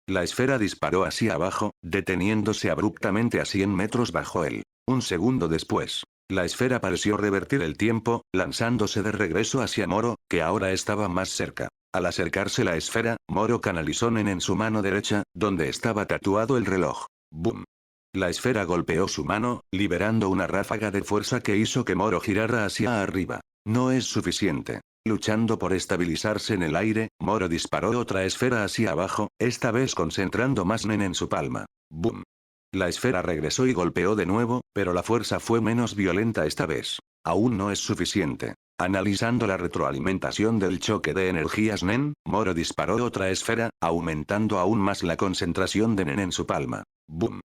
La esfera disparó hacia abajo, deteniéndose abruptamente a 100 metros bajo él. Un segundo después, la esfera pareció revertir el tiempo, lanzándose de regreso hacia Moro, que ahora estaba más cerca. Al acercarse la esfera, Moro canalizó nen en su mano derecha, donde estaba tatuado el reloj. ¡Bum! La esfera golpeó su mano, liberando una ráfaga de fuerza que hizo que Moro girara hacia arriba. No es suficiente. Luchando por estabilizarse en el aire, Moro disparó otra esfera hacia abajo, esta vez concentrando más nen en su palma. ¡Bum! La esfera regresó y golpeó de nuevo, pero la fuerza fue menos violenta esta vez. Aún no es suficiente. Analizando la retroalimentación del choque de energías nen, Moro disparó otra esfera, aumentando aún más la concentración de nen en su palma. ¡Bum!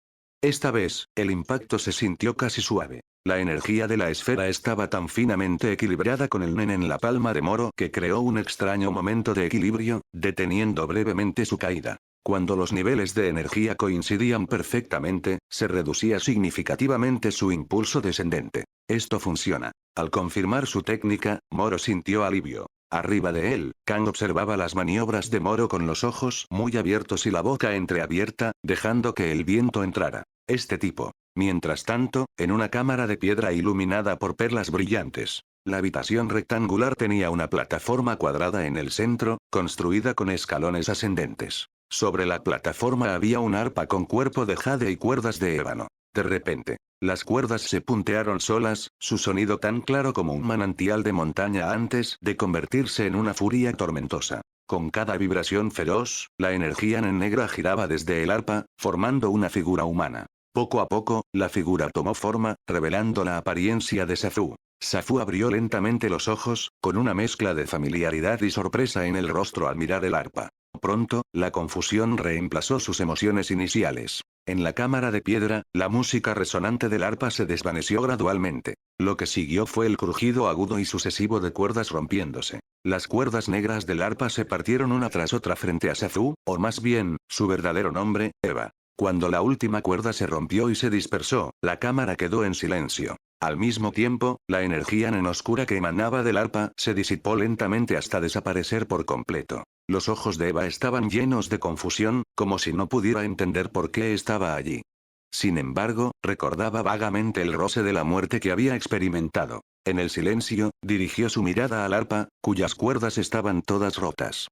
Esta vez, el impacto se sintió casi suave. La energía de la esfera estaba tan finamente equilibrada con el nen en la palma de Moro que creó un extraño momento de equilibrio, deteniendo brevemente su caída. Cuando los niveles de energía coincidían perfectamente, se reducía significativamente su impulso descendente. Esto funciona. Al confirmar su técnica, Moro sintió alivio. Arriba de él, Kang observaba las maniobras de Moro con los ojos muy abiertos y la boca entreabierta, dejando que el viento entrara. Este tipo. Mientras tanto, en una cámara de piedra iluminada por perlas brillantes. La habitación rectangular tenía una plataforma cuadrada en el centro, construida con escalones ascendentes. Sobre la plataforma había un arpa con cuerpo de jade y cuerdas de ébano. De repente, las cuerdas se puntearon solas, su sonido tan claro como un manantial de montaña antes de convertirse en una furia tormentosa. Con cada vibración feroz, la energía negra giraba desde el arpa, formando una figura humana. Poco a poco, la figura tomó forma, revelando la apariencia de Safu. Safu abrió lentamente los ojos, con una mezcla de familiaridad y sorpresa en el rostro al mirar el arpa. Pronto, la confusión reemplazó sus emociones iniciales. En la cámara de piedra, la música resonante del arpa se desvaneció gradualmente. Lo que siguió fue el crujido agudo y sucesivo de cuerdas rompiéndose. Las cuerdas negras del arpa se partieron una tras otra frente a Safu, o más bien, su verdadero nombre, Eva. Cuando la última cuerda se rompió y se dispersó, la cámara quedó en silencio. Al mismo tiempo, la energía oscura que emanaba del arpa se disipó lentamente hasta desaparecer por completo. Los ojos de Eva estaban llenos de confusión, como si no pudiera entender por qué estaba allí. Sin embargo, recordaba vagamente el roce de la muerte que había experimentado. En el silencio, dirigió su mirada al arpa, cuyas cuerdas estaban todas rotas.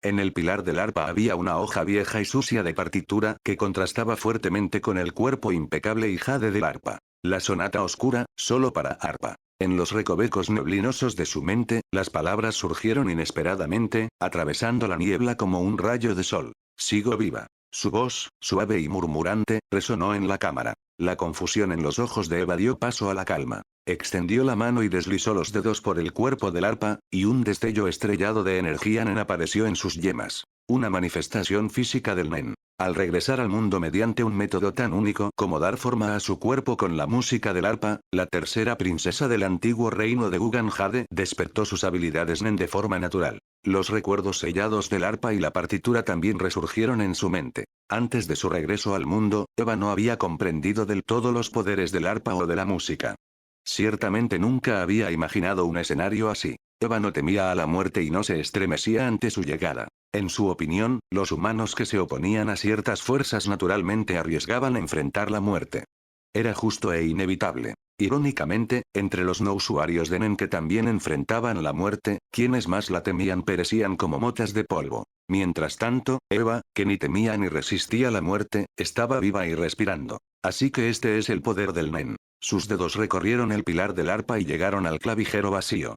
En el pilar del arpa había una hoja vieja y sucia de partitura que contrastaba fuertemente con el cuerpo impecable y jade del arpa. La sonata oscura, solo para arpa. En los recovecos neblinosos de su mente, las palabras surgieron inesperadamente, atravesando la niebla como un rayo de sol. Sigo viva. Su voz, suave y murmurante, resonó en la cámara. La confusión en los ojos de Eva dio paso a la calma. Extendió la mano y deslizó los dedos por el cuerpo del arpa, y un destello estrellado de energía nen apareció en sus yemas. Una manifestación física del nen. Al regresar al mundo mediante un método tan único como dar forma a su cuerpo con la música del arpa, la tercera princesa del antiguo reino de Gugan Jade despertó sus habilidades nen de forma natural. Los recuerdos sellados del arpa y la partitura también resurgieron en su mente. Antes de su regreso al mundo, Eva no había comprendido del todo los poderes del arpa o de la música. Ciertamente nunca había imaginado un escenario así. Eva no temía a la muerte y no se estremecía ante su llegada. En su opinión, los humanos que se oponían a ciertas fuerzas naturalmente arriesgaban enfrentar la muerte. Era justo e inevitable. Irónicamente, entre los no usuarios de Nen que también enfrentaban la muerte, quienes más la temían perecían como motas de polvo. Mientras tanto, Eva, que ni temía ni resistía la muerte, estaba viva y respirando. Así que este es el poder del Nen. Sus dedos recorrieron el pilar del arpa y llegaron al clavijero vacío.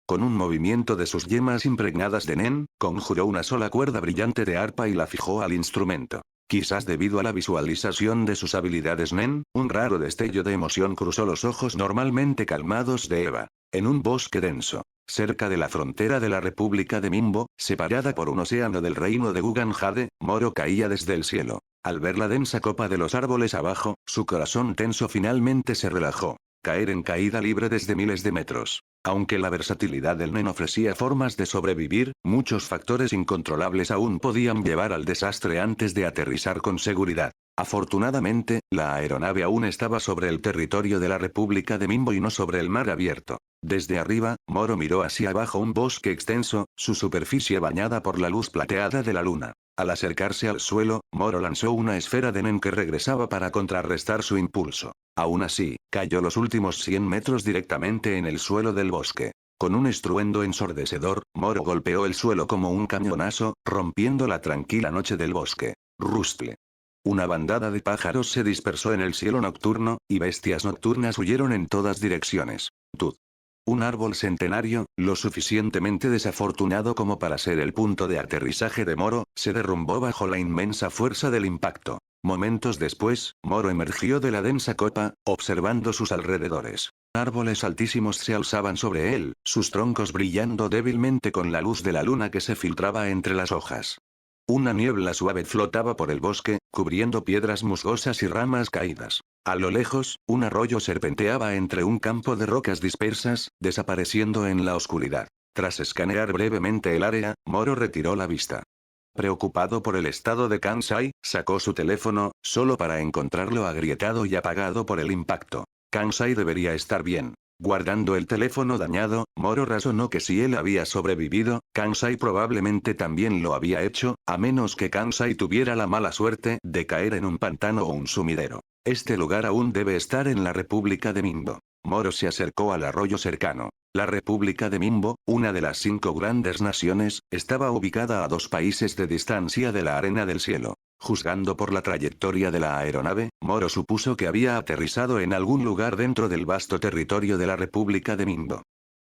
Con un movimiento de sus yemas impregnadas de Nen, conjuró una sola cuerda brillante de arpa y la fijó al instrumento. Quizás debido a la visualización de sus habilidades Nen, un raro destello de emoción cruzó los ojos normalmente calmados de Eva. En un bosque denso, cerca de la frontera de la República de Mimbo, separada por un océano del reino de Gugan Jade, Moro caía desde el cielo. Al ver la densa copa de los árboles abajo, su corazón tenso finalmente se relajó. Caer en caída libre desde miles de metros. Aunque la versatilidad del Nen ofrecía formas de sobrevivir, muchos factores incontrolables aún podían llevar al desastre antes de aterrizar con seguridad. Afortunadamente, la aeronave aún estaba sobre el territorio de la República de Mimbo y no sobre el mar abierto. Desde arriba, Moro miró hacia abajo un bosque extenso, su superficie bañada por la luz plateada de la luna. Al acercarse al suelo, Moro lanzó una esfera de Nen que regresaba para contrarrestar su impulso. Aún así, cayó los últimos 100 metros directamente en el suelo del bosque. Con un estruendo ensordecedor, Moro golpeó el suelo como un cañonazo, rompiendo la tranquila noche del bosque. Rustle. Una bandada de pájaros se dispersó en el cielo nocturno, y bestias nocturnas huyeron en todas direcciones. Tud. Un árbol centenario, lo suficientemente desafortunado como para ser el punto de aterrizaje de Moro, se derrumbó bajo la inmensa fuerza del impacto. Momentos después, Moro emergió de la densa copa, observando sus alrededores. Árboles altísimos se alzaban sobre él, sus troncos brillando débilmente con la luz de la luna que se filtraba entre las hojas. Una niebla suave flotaba por el bosque, cubriendo piedras musgosas y ramas caídas. A lo lejos, un arroyo serpenteaba entre un campo de rocas dispersas, desapareciendo en la oscuridad. Tras escanear brevemente el área, Moro retiró la vista. Preocupado por el estado de Kansai, sacó su teléfono, solo para encontrarlo agrietado y apagado por el impacto. Kansai debería estar bien. Guardando el teléfono dañado, Moro razonó que si él había sobrevivido, Kansai probablemente también lo había hecho, a menos que Kansai tuviera la mala suerte de caer en un pantano o un sumidero. Este lugar aún debe estar en la República de Mimbo. Moro se acercó al arroyo cercano. La República de Mimbo, una de las 5 grandes naciones, estaba ubicada a 2 países de distancia de la arena del cielo. Juzgando por la trayectoria de la aeronave, Moro supuso que había aterrizado en algún lugar dentro del vasto territorio de la República de Mimbo.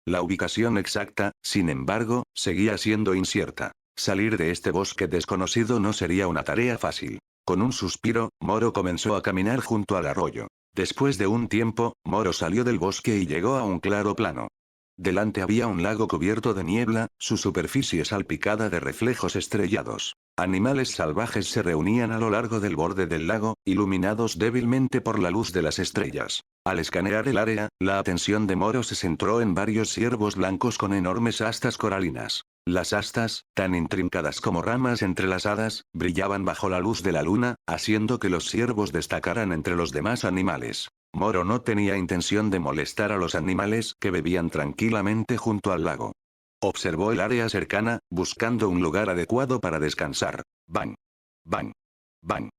La ubicación exacta, sin embargo, seguía siendo incierta. Salir de este bosque desconocido no sería una tarea fácil. Con un suspiro, Moro comenzó a caminar junto al arroyo. Después de un tiempo, Moro salió del bosque y llegó a un claro plano. Delante había un lago cubierto de niebla, su superficie salpicada de reflejos estrellados. Animales salvajes se reunían a lo largo del borde del lago, iluminados débilmente por la luz de las estrellas. Al escanear el área, la atención de Moro se centró en varios ciervos blancos con enormes astas coralinas. Las astas, tan intrincadas como ramas entrelazadas, brillaban bajo la luz de la luna, haciendo que los ciervos destacaran entre los demás animales. Moro no tenía intención de molestar a los animales que bebían tranquilamente junto al lago. Observó el área cercana, buscando un lugar adecuado para descansar. Bang. Bang. Bang.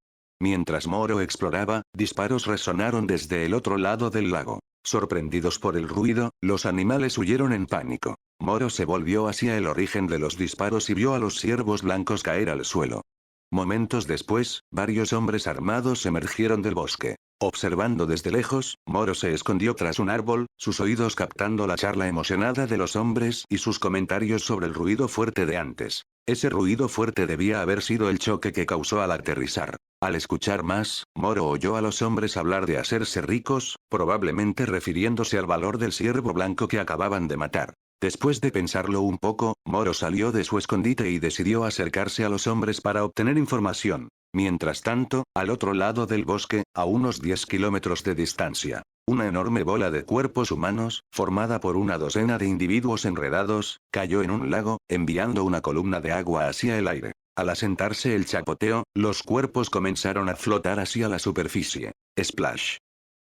Mientras Moro exploraba, disparos resonaron desde el otro lado del lago. Sorprendidos por el ruido, los animales huyeron en pánico. Moro se volvió hacia el origen de los disparos y vio a los ciervos blancos caer al suelo. Momentos después, varios hombres armados emergieron del bosque. Observando desde lejos, Moro se escondió tras un árbol, sus oídos captando la charla emocionada de los hombres y sus comentarios sobre el ruido fuerte de antes. Ese ruido fuerte debía haber sido el choque que causó al aterrizar. Al escuchar más, Moro oyó a los hombres hablar de hacerse ricos, probablemente refiriéndose al valor del ciervo blanco que acababan de matar. Después de pensarlo un poco, Moro salió de su escondite y decidió acercarse a los hombres para obtener información. Mientras tanto, al otro lado del bosque, a unos 10 kilómetros de distancia, una enorme bola de cuerpos humanos, formada por una docena de individuos enredados, cayó en un lago, enviando una columna de agua hacia el aire. Al asentarse el chapoteo, los cuerpos comenzaron a flotar hacia la superficie. Splash.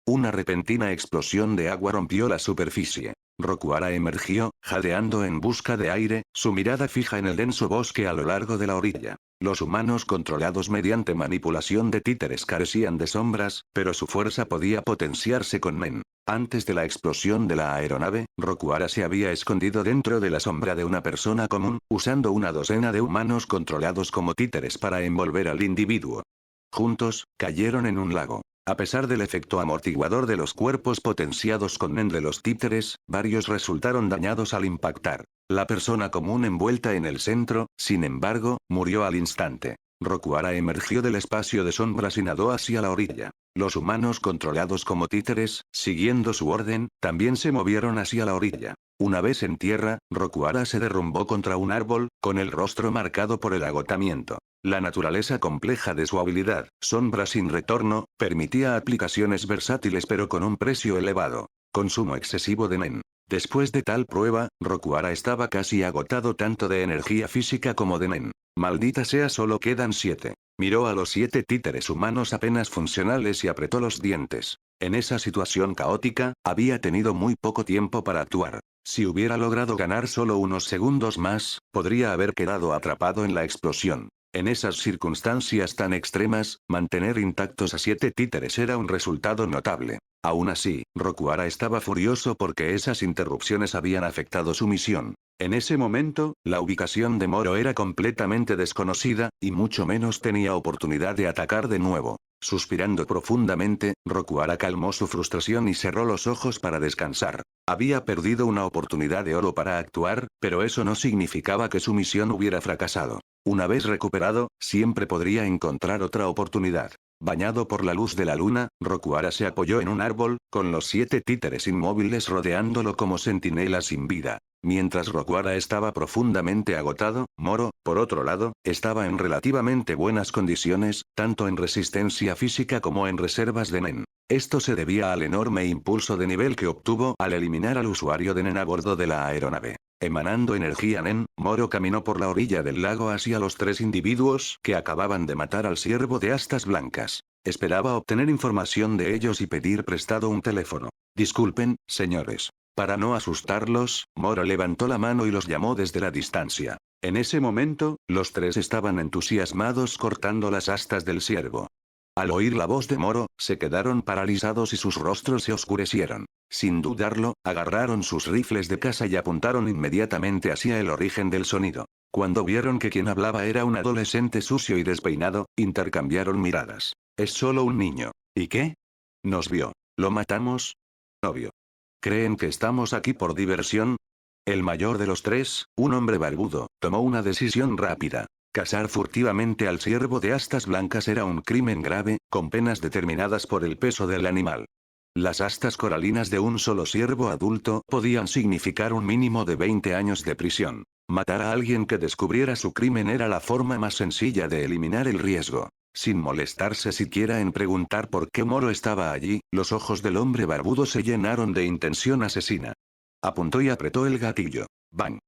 Una repentina explosión de agua rompió la superficie. Rokuara emergió, jadeando en busca de aire, su mirada fija en el denso bosque a lo largo de la orilla. Los humanos controlados mediante manipulación de títeres carecían de sombras, pero su fuerza podía potenciarse con Men. Antes de la explosión de la aeronave, Rokuara se había escondido dentro de la sombra de una persona común, usando una docena de humanos controlados como títeres para envolver al individuo. Juntos, cayeron en un lago. A pesar del efecto amortiguador de los cuerpos potenciados con Men de los títeres, varios resultaron dañados al impactar. La persona común envuelta en el centro, sin embargo, murió al instante. Rokuara emergió del espacio de sombras y nadó hacia la orilla. Los humanos controlados como títeres, siguiendo su orden, también se movieron hacia la orilla. Una vez en tierra, Rokuara se derrumbó contra un árbol, con el rostro marcado por el agotamiento. La naturaleza compleja de su habilidad, sombra sin retorno, permitía aplicaciones versátiles pero con un precio elevado. Consumo excesivo de Men. Después de tal prueba, Rokuara estaba casi agotado tanto de energía física como de Men. Maldita sea, solo quedan 7. Miró a los 7 títeres humanos apenas funcionales y apretó los dientes. En esa situación caótica, había tenido muy poco tiempo para actuar. Si hubiera logrado ganar solo unos segundos más, podría haber quedado atrapado en la explosión. En esas circunstancias tan extremas, mantener intactos a 7 títeres era un resultado notable. Aún así, Rokuara estaba furioso porque esas interrupciones habían afectado su misión. En ese momento, la ubicación de Moro era completamente desconocida, y mucho menos tenía oportunidad de atacar de nuevo. Suspirando profundamente, Rokuara calmó su frustración y cerró los ojos para descansar. Había perdido una oportunidad de oro para actuar, pero eso no significaba que su misión hubiera fracasado. Una vez recuperado, siempre podría encontrar otra oportunidad. Bañado por la luz de la luna, Rokuara se apoyó en un árbol, con los 7 títeres inmóviles rodeándolo como centinelas sin vida. Mientras Rokuara estaba profundamente agotado, Moro, por otro lado, estaba en relativamente buenas condiciones, tanto en resistencia física como en reservas de Nen. Esto se debía al enorme impulso de nivel que obtuvo al eliminar al usuario de Nen a bordo de la aeronave. Emanando energía Nen, Moro caminó por la orilla del lago hacia los 3 individuos que acababan de matar al ciervo de astas blancas. Esperaba obtener información de ellos y pedir prestado un teléfono. Disculpen, señores. Para no asustarlos, Moro levantó la mano y los llamó desde la distancia. En ese momento, los 3 estaban entusiasmados cortando las astas del ciervo. Al oír la voz de Moro, se quedaron paralizados y sus rostros se oscurecieron. Sin dudarlo, agarraron sus rifles de caza y apuntaron inmediatamente hacia el origen del sonido. Cuando vieron que quien hablaba era un adolescente sucio y despeinado, intercambiaron miradas. Es solo un niño. ¿Y qué? Nos vio. ¿Lo matamos? Obvio. ¿Creen que estamos aquí por diversión? El mayor de los 3, un hombre barbudo, tomó una decisión rápida. Cazar furtivamente al ciervo de astas blancas era un crimen grave, con penas determinadas por el peso del animal. Las astas coralinas de un solo ciervo adulto podían significar un mínimo de 20 años de prisión. Matar a alguien que descubriera su crimen era la forma más sencilla de eliminar el riesgo. Sin molestarse siquiera en preguntar por qué Moro estaba allí, los ojos del hombre barbudo se llenaron de intención asesina. Apuntó y apretó el gatillo. ¡Bang!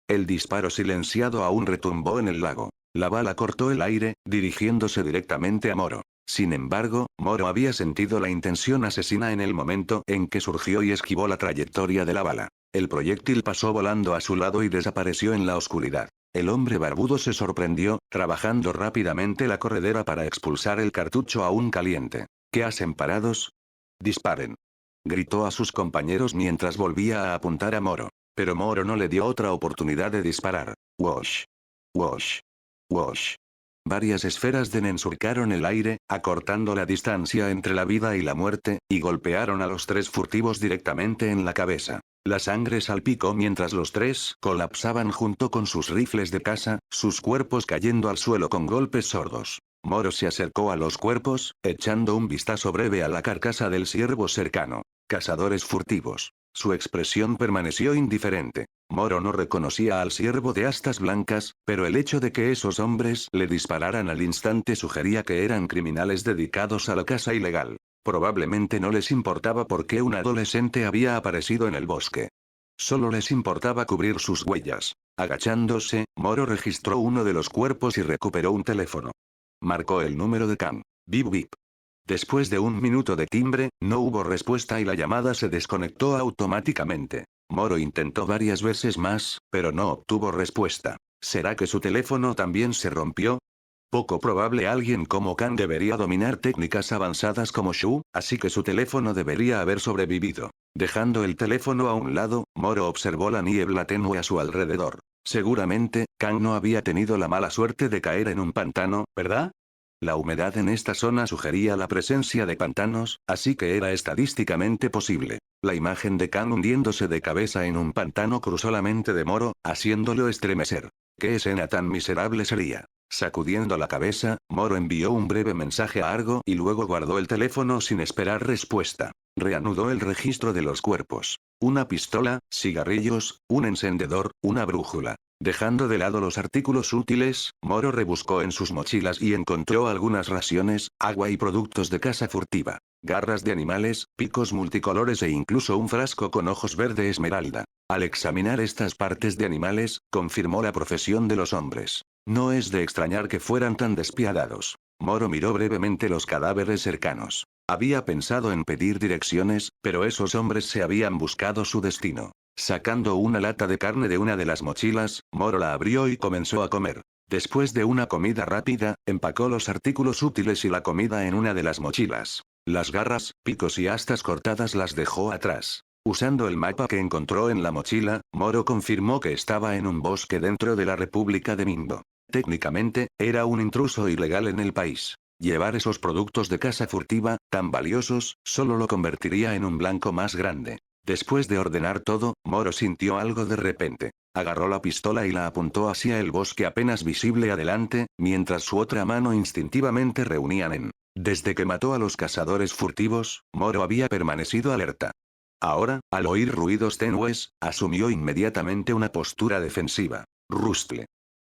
El disparo silenciado aún retumbó en el lago. La bala cortó el aire, dirigiéndose directamente a Moro. Sin embargo, Moro había sentido la intención asesina en el momento en que surgió y esquivó la trayectoria de la bala. El proyectil pasó volando a su lado y desapareció en la oscuridad. El hombre barbudo se sorprendió, trabajando rápidamente la corredera para expulsar el cartucho aún caliente. ¿Qué hacen parados? ¡Disparen! Gritó a sus compañeros mientras volvía a apuntar a Moro. Pero Moro no le dio otra oportunidad de disparar. Wosh. Wosh. Wosh. Varias esferas de Nen surcaron el aire, acortando la distancia entre la vida y la muerte, y golpearon a los 3 furtivos directamente en la cabeza. La sangre salpicó mientras los 3 colapsaban junto con sus rifles de caza, sus cuerpos cayendo al suelo con golpes sordos. Moro se acercó a los cuerpos, echando un vistazo breve a la carcasa del ciervo cercano. Cazadores furtivos. Su expresión permaneció indiferente. Moro no reconocía al ciervo de astas blancas, pero el hecho de que esos hombres le dispararan al instante sugería que eran criminales dedicados a la caza ilegal. Probablemente no les importaba por qué un adolescente había aparecido en el bosque. Solo les importaba cubrir sus huellas. Agachándose, Moro registró uno de los cuerpos y recuperó un teléfono. Marcó el número de Kang. Bip bip. Después de un minuto de timbre, no hubo respuesta y la llamada se desconectó automáticamente. Moro intentó varias veces más, pero no obtuvo respuesta. ¿Será que su teléfono también se rompió? Poco probable. Alguien como Kang debería dominar técnicas avanzadas como Shu, así que su teléfono debería haber sobrevivido. Dejando el teléfono a un lado, Moro observó la niebla tenue a su alrededor. Seguramente, Kang no había tenido la mala suerte de caer en un pantano, ¿verdad? La humedad en esta zona sugería la presencia de pantanos, así que era estadísticamente posible. La imagen de Kang hundiéndose de cabeza en un pantano cruzó la mente de Moro, haciéndolo estremecer. ¿Qué escena tan miserable sería? Sacudiendo la cabeza, Moro envió un breve mensaje a Argo y luego guardó el teléfono sin esperar respuesta. Reanudó el registro de los cuerpos. Una pistola, cigarrillos, un encendedor, una brújula. Dejando de lado los artículos útiles, Moro rebuscó en sus mochilas y encontró algunas raciones, agua y productos de caza furtiva. Garras de animales, picos multicolores e incluso un frasco con ojos verde esmeralda. Al examinar estas partes de animales, confirmó la profesión de los hombres. No es de extrañar que fueran tan despiadados. Moro miró brevemente los cadáveres cercanos. Había pensado en pedir direcciones, pero esos hombres se habían buscado su destino. Sacando una lata de carne de una de las mochilas, Moro la abrió y comenzó a comer. Después de una comida rápida, empacó los artículos útiles y la comida en una de las mochilas. Las garras, picos y astas cortadas las dejó atrás. Usando el mapa que encontró en la mochila, Moro confirmó que estaba en un bosque dentro de la República de Mindo. Técnicamente, era un intruso ilegal en el país. Llevar esos productos de caza furtiva, tan valiosos, solo lo convertiría en un blanco más grande. Después de ordenar todo, Moro sintió algo de repente. Agarró la pistola y la apuntó hacia el bosque apenas visible adelante, mientras su otra mano instintivamente reunía Nen. Desde que mató a los cazadores furtivos, Moro había permanecido alerta. Ahora, al oír ruidos tenues, asumió inmediatamente una postura defensiva. Rustle.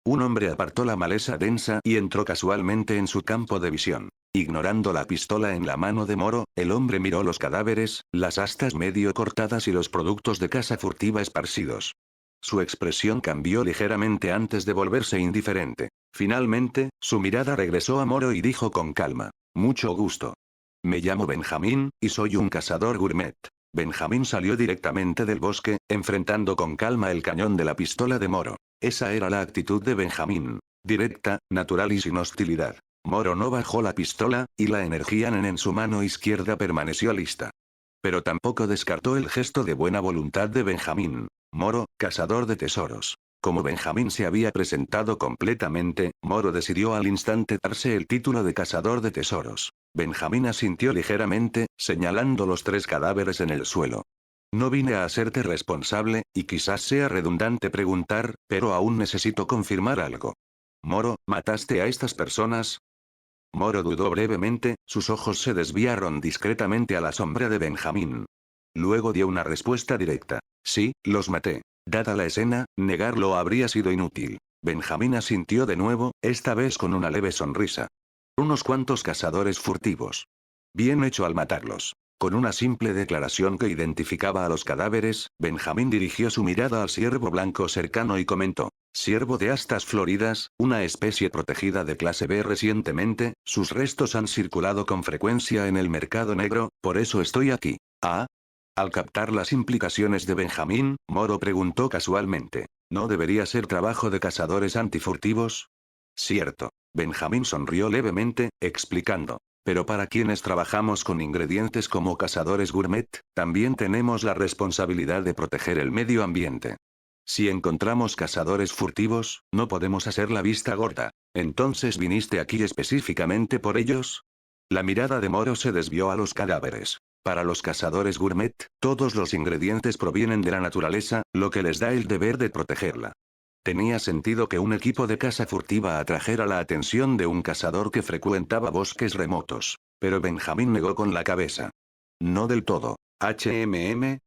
Un hombre apartó la maleza densa y entró casualmente en su campo de visión. Ignorando la pistola en la mano de Moro, el hombre miró los cadáveres, las astas medio cortadas y los productos de caza furtiva esparcidos. Su expresión cambió ligeramente antes de volverse indiferente. Finalmente, su mirada regresó a Moro y dijo con calma: mucho gusto. Me llamo Benjamín, y soy un cazador gourmet. Benjamín salió directamente del bosque, enfrentando con calma el cañón de la pistola de Moro. Esa era la actitud de Benjamín. Directa, natural y sin hostilidad. Moro no bajó la pistola, y la energía Nen en su mano izquierda permaneció lista. Pero tampoco descartó el gesto de buena voluntad de Benjamín. Moro, cazador de tesoros. Como Benjamín se había presentado completamente, Moro decidió al instante darse el título de cazador de tesoros. Benjamín asintió ligeramente, señalando los 3 cadáveres en el suelo. No vine a hacerte responsable, y quizás sea redundante preguntar, pero aún necesito confirmar algo. Moro, ¿mataste a estas personas? Moro dudó brevemente, sus ojos se desviaron discretamente a la sombra de Benjamín. Luego dio una respuesta directa. Sí, los maté. Dada la escena, negarlo habría sido inútil. Benjamín asintió de nuevo, esta vez con una leve sonrisa. Unos cuantos cazadores furtivos. Bien hecho al matarlos. Con una simple declaración que identificaba a los cadáveres, Benjamín dirigió su mirada al ciervo blanco cercano y comentó: ciervo de astas floridas, una especie protegida de clase B recientemente, sus restos han circulado con frecuencia en el mercado negro, por eso estoy aquí. ¿Ah? Al captar las implicaciones de Benjamín, Moro preguntó casualmente: ¿no debería ser trabajo de cazadores antifurtivos? Cierto. Benjamín sonrió levemente, explicando: pero para quienes trabajamos con ingredientes como cazadores gourmet, también tenemos la responsabilidad de proteger el medio ambiente. Si encontramos cazadores furtivos, no podemos hacer la vista gorda. ¿Entonces viniste aquí específicamente por ellos? La mirada de Moro se desvió a los cadáveres. Para los cazadores gourmet, todos los ingredientes provienen de la naturaleza, lo que les da el deber de protegerla. Tenía sentido que un equipo de caza furtiva atrajera la atención de un cazador que frecuentaba bosques remotos. Pero Benjamín negó con la cabeza. No del todo. ¿HMM?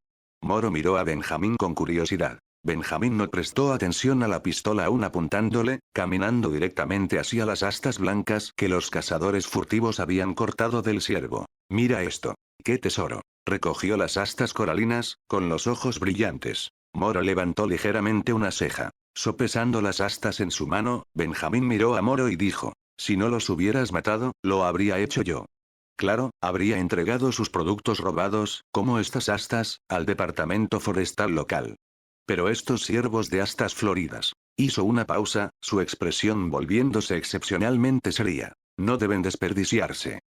Moro miró a Benjamín con curiosidad. Benjamín no prestó atención a la pistola aún apuntándole, caminando directamente hacia las astas blancas que los cazadores furtivos habían cortado del ciervo. Mira esto. ¡Qué tesoro! Recogió las astas coralinas, con los ojos brillantes. Moro levantó ligeramente una ceja. Sopesando las astas en su mano, Benjamín miró a Moro y dijo: si no los hubieras matado, lo habría hecho yo. Claro, habría entregado sus productos robados, como estas astas, al departamento forestal local. Pero estos ciervos de astas floridas. Hizo una pausa, su expresión volviéndose excepcionalmente seria. No deben desperdiciarse.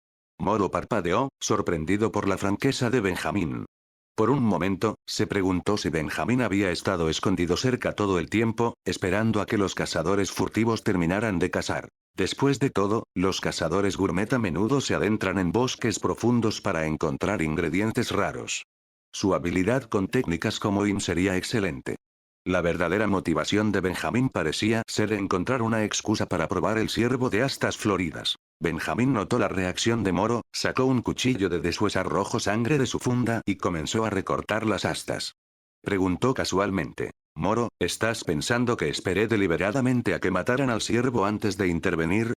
Moro parpadeó, sorprendido por la franqueza de Benjamín. Por un momento, se preguntó si Benjamín había estado escondido cerca todo el tiempo, esperando a que los cazadores furtivos terminaran de cazar. Después de todo, los cazadores gourmet a menudo se adentran en bosques profundos para encontrar ingredientes raros. Su habilidad con técnicas como IN sería excelente. La verdadera motivación de Benjamín parecía ser encontrar una excusa para probar el ciervo de astas floridas. Benjamín notó la reacción de Moro, sacó un cuchillo de deshuesar rojo sangre de su funda y comenzó a recortar las astas. Preguntó casualmente: Moro, ¿estás pensando que esperé deliberadamente a que mataran al ciervo antes de intervenir?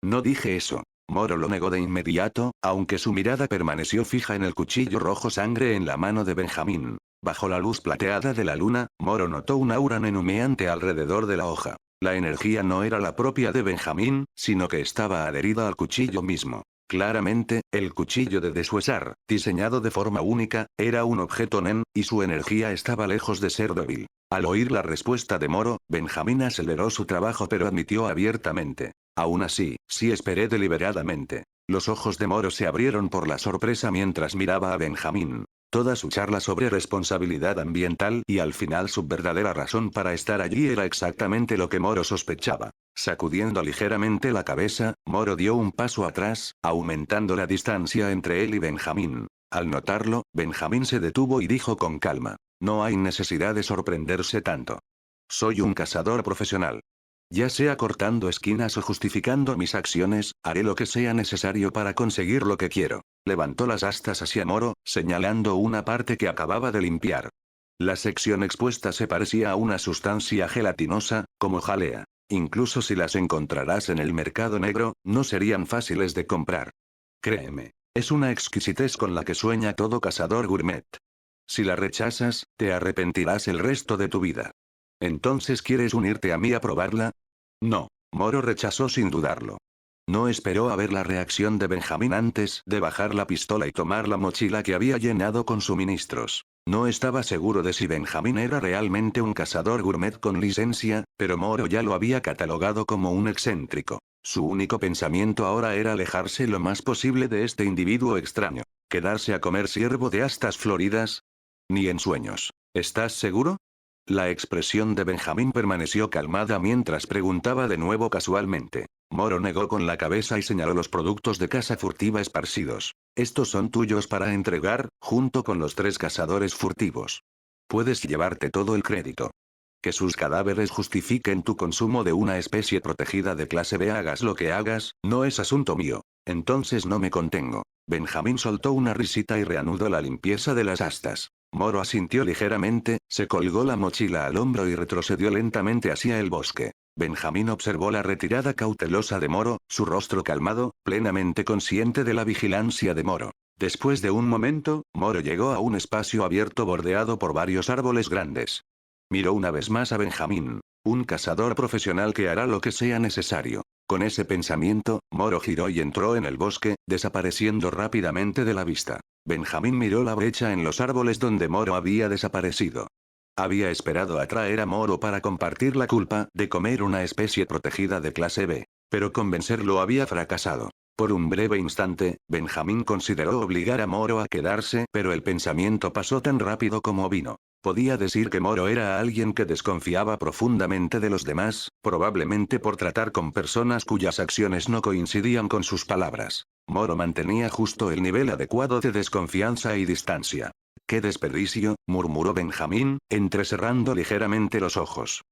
No dije eso. Moro lo negó de inmediato, aunque su mirada permaneció fija en el cuchillo rojo sangre en la mano de Benjamín. Bajo la luz plateada de la luna, Moro notó un aura humeante alrededor de la hoja. La energía no era la propia de Benjamín, sino que estaba adherida al cuchillo mismo. Claramente, el cuchillo de deshuesar, diseñado de forma única, era un objeto Nen, y su energía estaba lejos de ser débil. Al oír la respuesta de Moro, Benjamín aceleró su trabajo pero admitió abiertamente: aún así, sí esperé deliberadamente. Los ojos de Moro se abrieron por la sorpresa mientras miraba a Benjamín. Toda su charla sobre responsabilidad ambiental y al final su verdadera razón para estar allí era exactamente lo que Moro sospechaba. Sacudiendo ligeramente la cabeza, Moro dio un paso atrás, aumentando la distancia entre él y Benjamín. Al notarlo, Benjamín se detuvo y dijo con calma: no hay necesidad de sorprenderse tanto. Soy un cazador profesional. Ya sea cortando esquinas o justificando mis acciones, haré lo que sea necesario para conseguir lo que quiero. Levantó las astas hacia Moro, señalando una parte que acababa de limpiar. La sección expuesta se parecía a una sustancia gelatinosa, como jalea. Incluso si las encontrarás en el mercado negro, no serían fáciles de comprar. Créeme, es una exquisitez con la que sueña todo cazador gourmet. Si la rechazas, te arrepentirás el resto de tu vida. ¿Entonces quieres unirte a mí a probarla? No, Moro rechazó sin dudarlo. No esperó a ver la reacción de Benjamín antes de bajar la pistola y tomar la mochila que había llenado con suministros. No estaba seguro de si Benjamín era realmente un cazador gourmet con licencia, pero Moro ya lo había catalogado como un excéntrico. Su único pensamiento ahora era alejarse lo más posible de este individuo extraño. ¿Quedarse a comer ciervo de astas floridas? Ni en sueños. ¿Estás seguro? La expresión de Benjamín permaneció calmada mientras preguntaba de nuevo casualmente. Moro negó con la cabeza y señaló los productos de caza furtiva esparcidos. Estos son tuyos para entregar, junto con los 3 cazadores furtivos. Puedes llevarte todo el crédito. Que sus cadáveres justifiquen tu consumo de una especie protegida de clase B. Hagas lo que hagas, no es asunto mío. Entonces no me contengo. Benjamín soltó una risita y reanudó la limpieza de las astas. Moro asintió ligeramente, se colgó la mochila al hombro y retrocedió lentamente hacia el bosque. Benjamín observó la retirada cautelosa de Moro, su rostro calmado, plenamente consciente de la vigilancia de Moro. Después de un momento, Moro llegó a un espacio abierto bordeado por varios árboles grandes. Miró una vez más a Benjamín, un cazador profesional que hará lo que sea necesario. Con ese pensamiento, Moro giró y entró en el bosque, desapareciendo rápidamente de la vista. Benjamín miró la brecha en los árboles donde Moro había desaparecido. Había esperado atraer a Moro para compartir la culpa de comer una especie protegida de clase B. Pero convencerlo había fracasado. Por un breve instante, Benjamín consideró obligar a Moro a quedarse, pero el pensamiento pasó tan rápido como vino. Podía decir que Moro era alguien que desconfiaba profundamente de los demás, probablemente por tratar con personas cuyas acciones no coincidían con sus palabras. Moro mantenía justo el nivel adecuado de desconfianza y distancia. ¡Qué desperdicio!, murmuró Benjamín, entrecerrando ligeramente los ojos.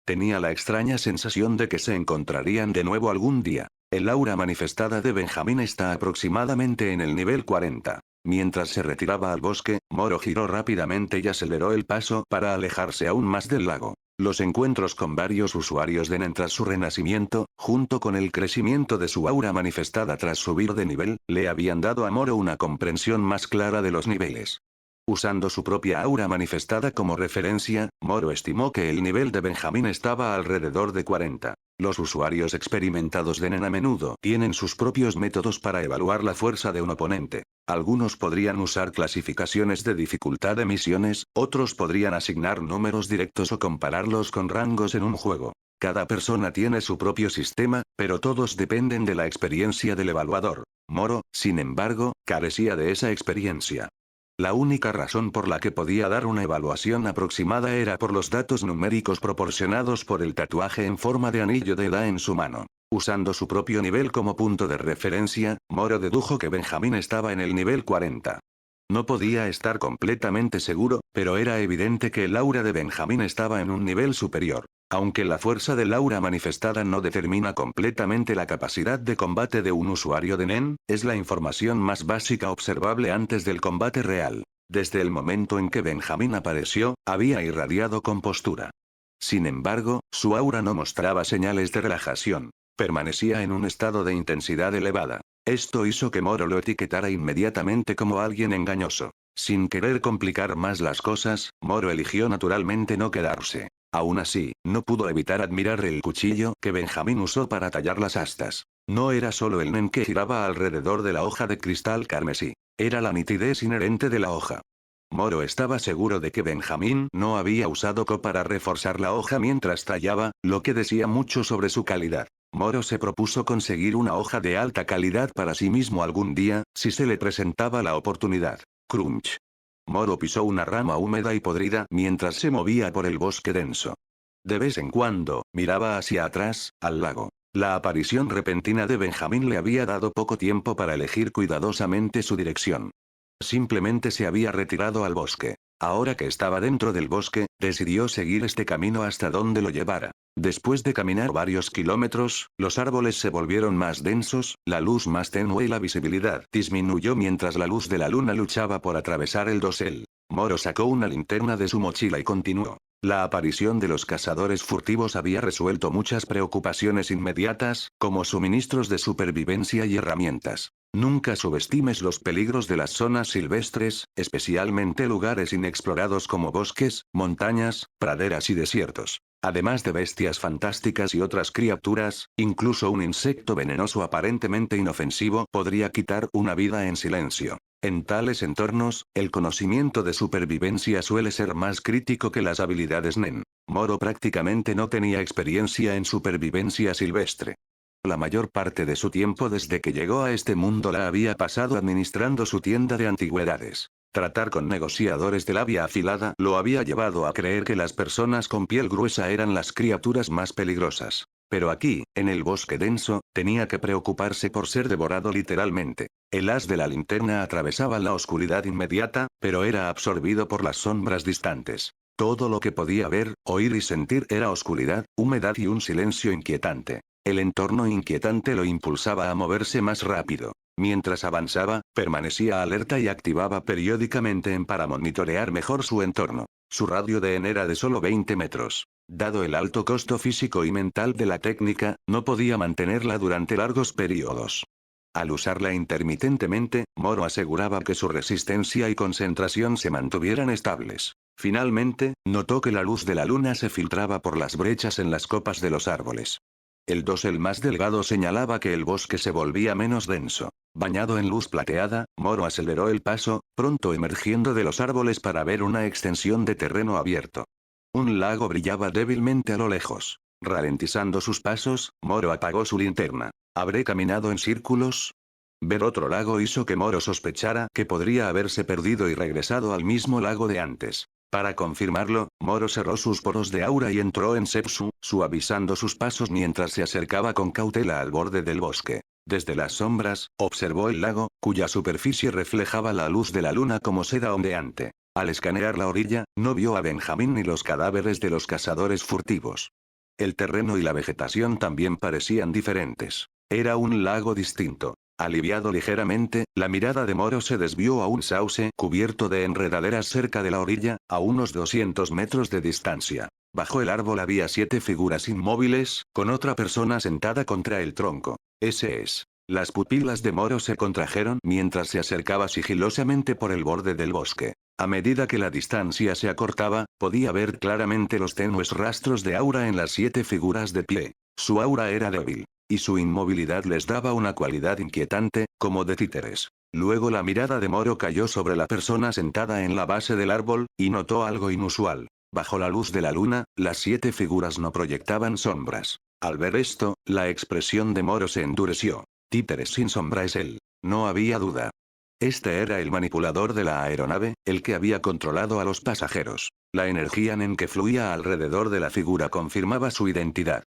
Tenía la extraña sensación de que se encontrarían de nuevo algún día. El aura manifestada de Benjamín está aproximadamente en el nivel 40. Mientras se retiraba al bosque, Moro giró rápidamente y aceleró el paso para alejarse aún más del lago. Los encuentros con varios usuarios de Nen tras su renacimiento, junto con el crecimiento de su aura manifestada tras subir de nivel, le habían dado a Moro una comprensión más clara de los niveles. Usando su propia aura manifestada como referencia, Moro estimó que el nivel de Benjamín estaba alrededor de 40. Los usuarios experimentados de Nen a menudo tienen sus propios métodos para evaluar la fuerza de un oponente. Algunos podrían usar clasificaciones de dificultad de misiones, otros podrían asignar números directos o compararlos con rangos en un juego. Cada persona tiene su propio sistema, pero todos dependen de la experiencia del evaluador. Moro, sin embargo, carecía de esa experiencia. La única razón por la que podía dar una evaluación aproximada era por los datos numéricos proporcionados por el tatuaje en forma de anillo de edad en su mano. Usando su propio nivel como punto de referencia, Moro dedujo que Benjamín estaba en el nivel 40. No podía estar completamente seguro, pero era evidente que el aura de Benjamín estaba en un nivel superior. Aunque la fuerza del aura manifestada no determina completamente la capacidad de combate de un usuario de Nen, es la información más básica observable antes del combate real. Desde el momento en que Benjamín apareció, había irradiado compostura. Sin embargo, su aura no mostraba señales de relajación. Permanecía en un estado de intensidad elevada. Esto hizo que Moro lo etiquetara inmediatamente como alguien engañoso. Sin querer complicar más las cosas, Moro eligió naturalmente no quedarse. Aún así, no pudo evitar admirar el cuchillo que Benjamín usó para tallar las astas. No era solo el Nen que giraba alrededor de la hoja de cristal carmesí. Era la nitidez inherente de la hoja. Moro estaba seguro de que Benjamín no había usado para reforzar la hoja mientras tallaba, lo que decía mucho sobre su calidad. Moro se propuso conseguir una hoja de alta calidad para sí mismo algún día, si se le presentaba la oportunidad. Crunch. Moro pisó una rama húmeda y podrida mientras se movía por el bosque denso. De vez en cuando, miraba hacia atrás, al lago. La aparición repentina de Benjamín le había dado poco tiempo para elegir cuidadosamente su dirección. Simplemente se había retirado al bosque. Ahora que estaba dentro del bosque, decidió seguir este camino hasta donde lo llevara. Después de caminar varios kilómetros, los árboles se volvieron más densos, la luz más tenue y la visibilidad disminuyó mientras la luz de la luna luchaba por atravesar el dosel. Moro sacó una linterna de su mochila y continuó. La aparición de los cazadores furtivos había resuelto muchas preocupaciones inmediatas, como suministros de supervivencia y herramientas. Nunca subestimes los peligros de las zonas silvestres, especialmente lugares inexplorados como bosques, montañas, praderas y desiertos. Además de bestias fantásticas y otras criaturas, incluso un insecto venenoso aparentemente inofensivo podría quitar una vida en silencio. En tales entornos, el conocimiento de supervivencia suele ser más crítico que las habilidades NEN. Moro prácticamente no tenía experiencia en supervivencia silvestre. La mayor parte de su tiempo desde que llegó a este mundo la había pasado administrando su tienda de antigüedades. Tratar con negociadores de labia afilada lo había llevado a creer que las personas con piel gruesa eran las criaturas más peligrosas. Pero aquí, en el bosque denso, tenía que preocuparse por ser devorado literalmente. El haz de la linterna atravesaba la oscuridad inmediata, pero era absorbido por las sombras distantes. Todo lo que podía ver, oír y sentir era oscuridad, humedad y un silencio inquietante. El entorno inquietante lo impulsaba a moverse más rápido. Mientras avanzaba, permanecía alerta y activaba periódicamente para monitorear mejor su entorno. Su radio de era de solo 20 metros. Dado el alto costo físico y mental de la técnica, no podía mantenerla durante largos periodos. Al usarla intermitentemente, Moro aseguraba que su resistencia y concentración se mantuvieran estables. Finalmente, notó que la luz de la luna se filtraba por las brechas en las copas de los árboles. El dosel más delgado señalaba que el bosque se volvía menos denso. Bañado en luz plateada, Moro aceleró el paso, pronto emergiendo de los árboles para ver una extensión de terreno abierto. Un lago brillaba débilmente a lo lejos. Ralentizando sus pasos, Moro apagó su linterna. ¿Habré caminado en círculos? Ver otro lago hizo que Moro sospechara que podría haberse perdido y regresado al mismo lago de antes. Para confirmarlo, Moro cerró sus poros de aura y entró en Sepsu, suavizando sus pasos mientras se acercaba con cautela al borde del bosque. Desde las sombras, observó el lago, cuya superficie reflejaba la luz de la luna como seda ondeante. Al escanear la orilla, no vio a Benjamín ni los cadáveres de los cazadores furtivos. El terreno y la vegetación también parecían diferentes. Era un lago distinto. Aliviado ligeramente, la mirada de Moro se desvió a un sauce cubierto de enredaderas cerca de la orilla, a unos 200 metros de distancia. Bajo el árbol había 7 figuras inmóviles, con otra persona sentada contra el tronco. Ese es. Las pupilas de Moro se contrajeron mientras se acercaba sigilosamente por el borde del bosque. A medida que la distancia se acortaba, podía ver claramente los tenues rastros de aura en las 7 figuras de pie. Su aura era débil. Y su inmovilidad les daba una cualidad inquietante, como de títeres. Luego la mirada de Moro cayó sobre la persona sentada en la base del árbol, y notó algo inusual. Bajo la luz de la luna, las 7 figuras no proyectaban sombras. Al ver esto, la expresión de Moro se endureció. Títeres sin sombra es él. No había duda. Este era el manipulador de la aeronave, el que había controlado a los pasajeros. La energía en que fluía alrededor de la figura confirmaba su identidad.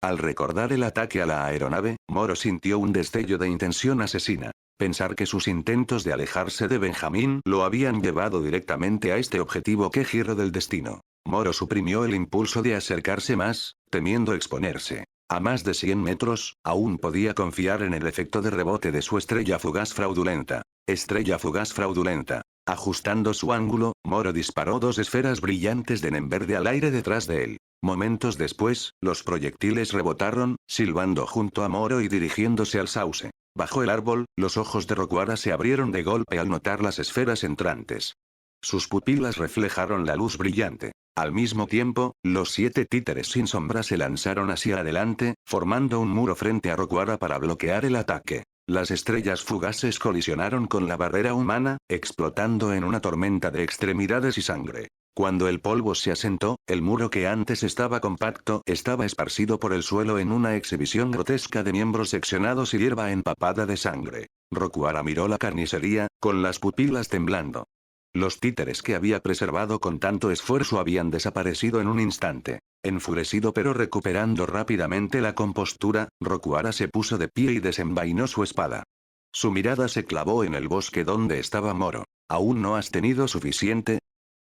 Al recordar el ataque a la aeronave, Moro sintió un destello de intención asesina. Pensar que sus intentos de alejarse de Benjamín lo habían llevado directamente a este objetivo. ¡Qué giro del destino! Moro suprimió el impulso de acercarse más, temiendo exponerse. A más de 100 metros, aún podía confiar en el efecto de rebote de su estrella fugaz fraudulenta. Estrella fugaz fraudulenta. Ajustando su ángulo, Moro disparó 2 esferas brillantes de nen verde al aire detrás de él. Momentos después, los proyectiles rebotaron, silbando junto a Moro y dirigiéndose al sauce. Bajo el árbol, los ojos de Rokuara se abrieron de golpe al notar las esferas entrantes. Sus pupilas reflejaron la luz brillante. Al mismo tiempo, los 7 títeres sin sombra se lanzaron hacia adelante, formando un muro frente a Rokuara para bloquear el ataque. Las estrellas fugaces colisionaron con la barrera humana, explotando en una tormenta de extremidades y sangre. Cuando el polvo se asentó, el muro que antes estaba compacto estaba esparcido por el suelo en una exhibición grotesca de miembros seccionados y hierba empapada de sangre. Rokuara miró la carnicería, con las pupilas temblando. Los títeres que había preservado con tanto esfuerzo habían desaparecido en un instante. Enfurecido pero recuperando rápidamente la compostura, Rokuara se puso de pie y desenvainó su espada. Su mirada se clavó en el bosque donde estaba Moro. ¿Aún no has tenido suficiente?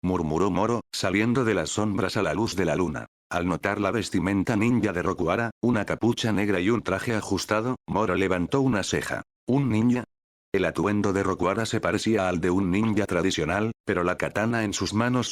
murmuró Moro, saliendo de las sombras a la luz de la luna. Al notar la vestimenta ninja de Rokuara, una capucha negra y un traje ajustado, Moro levantó una ceja. ¿Un ninja? El atuendo de Rokuara se parecía al de un ninja tradicional, pero la katana en sus manos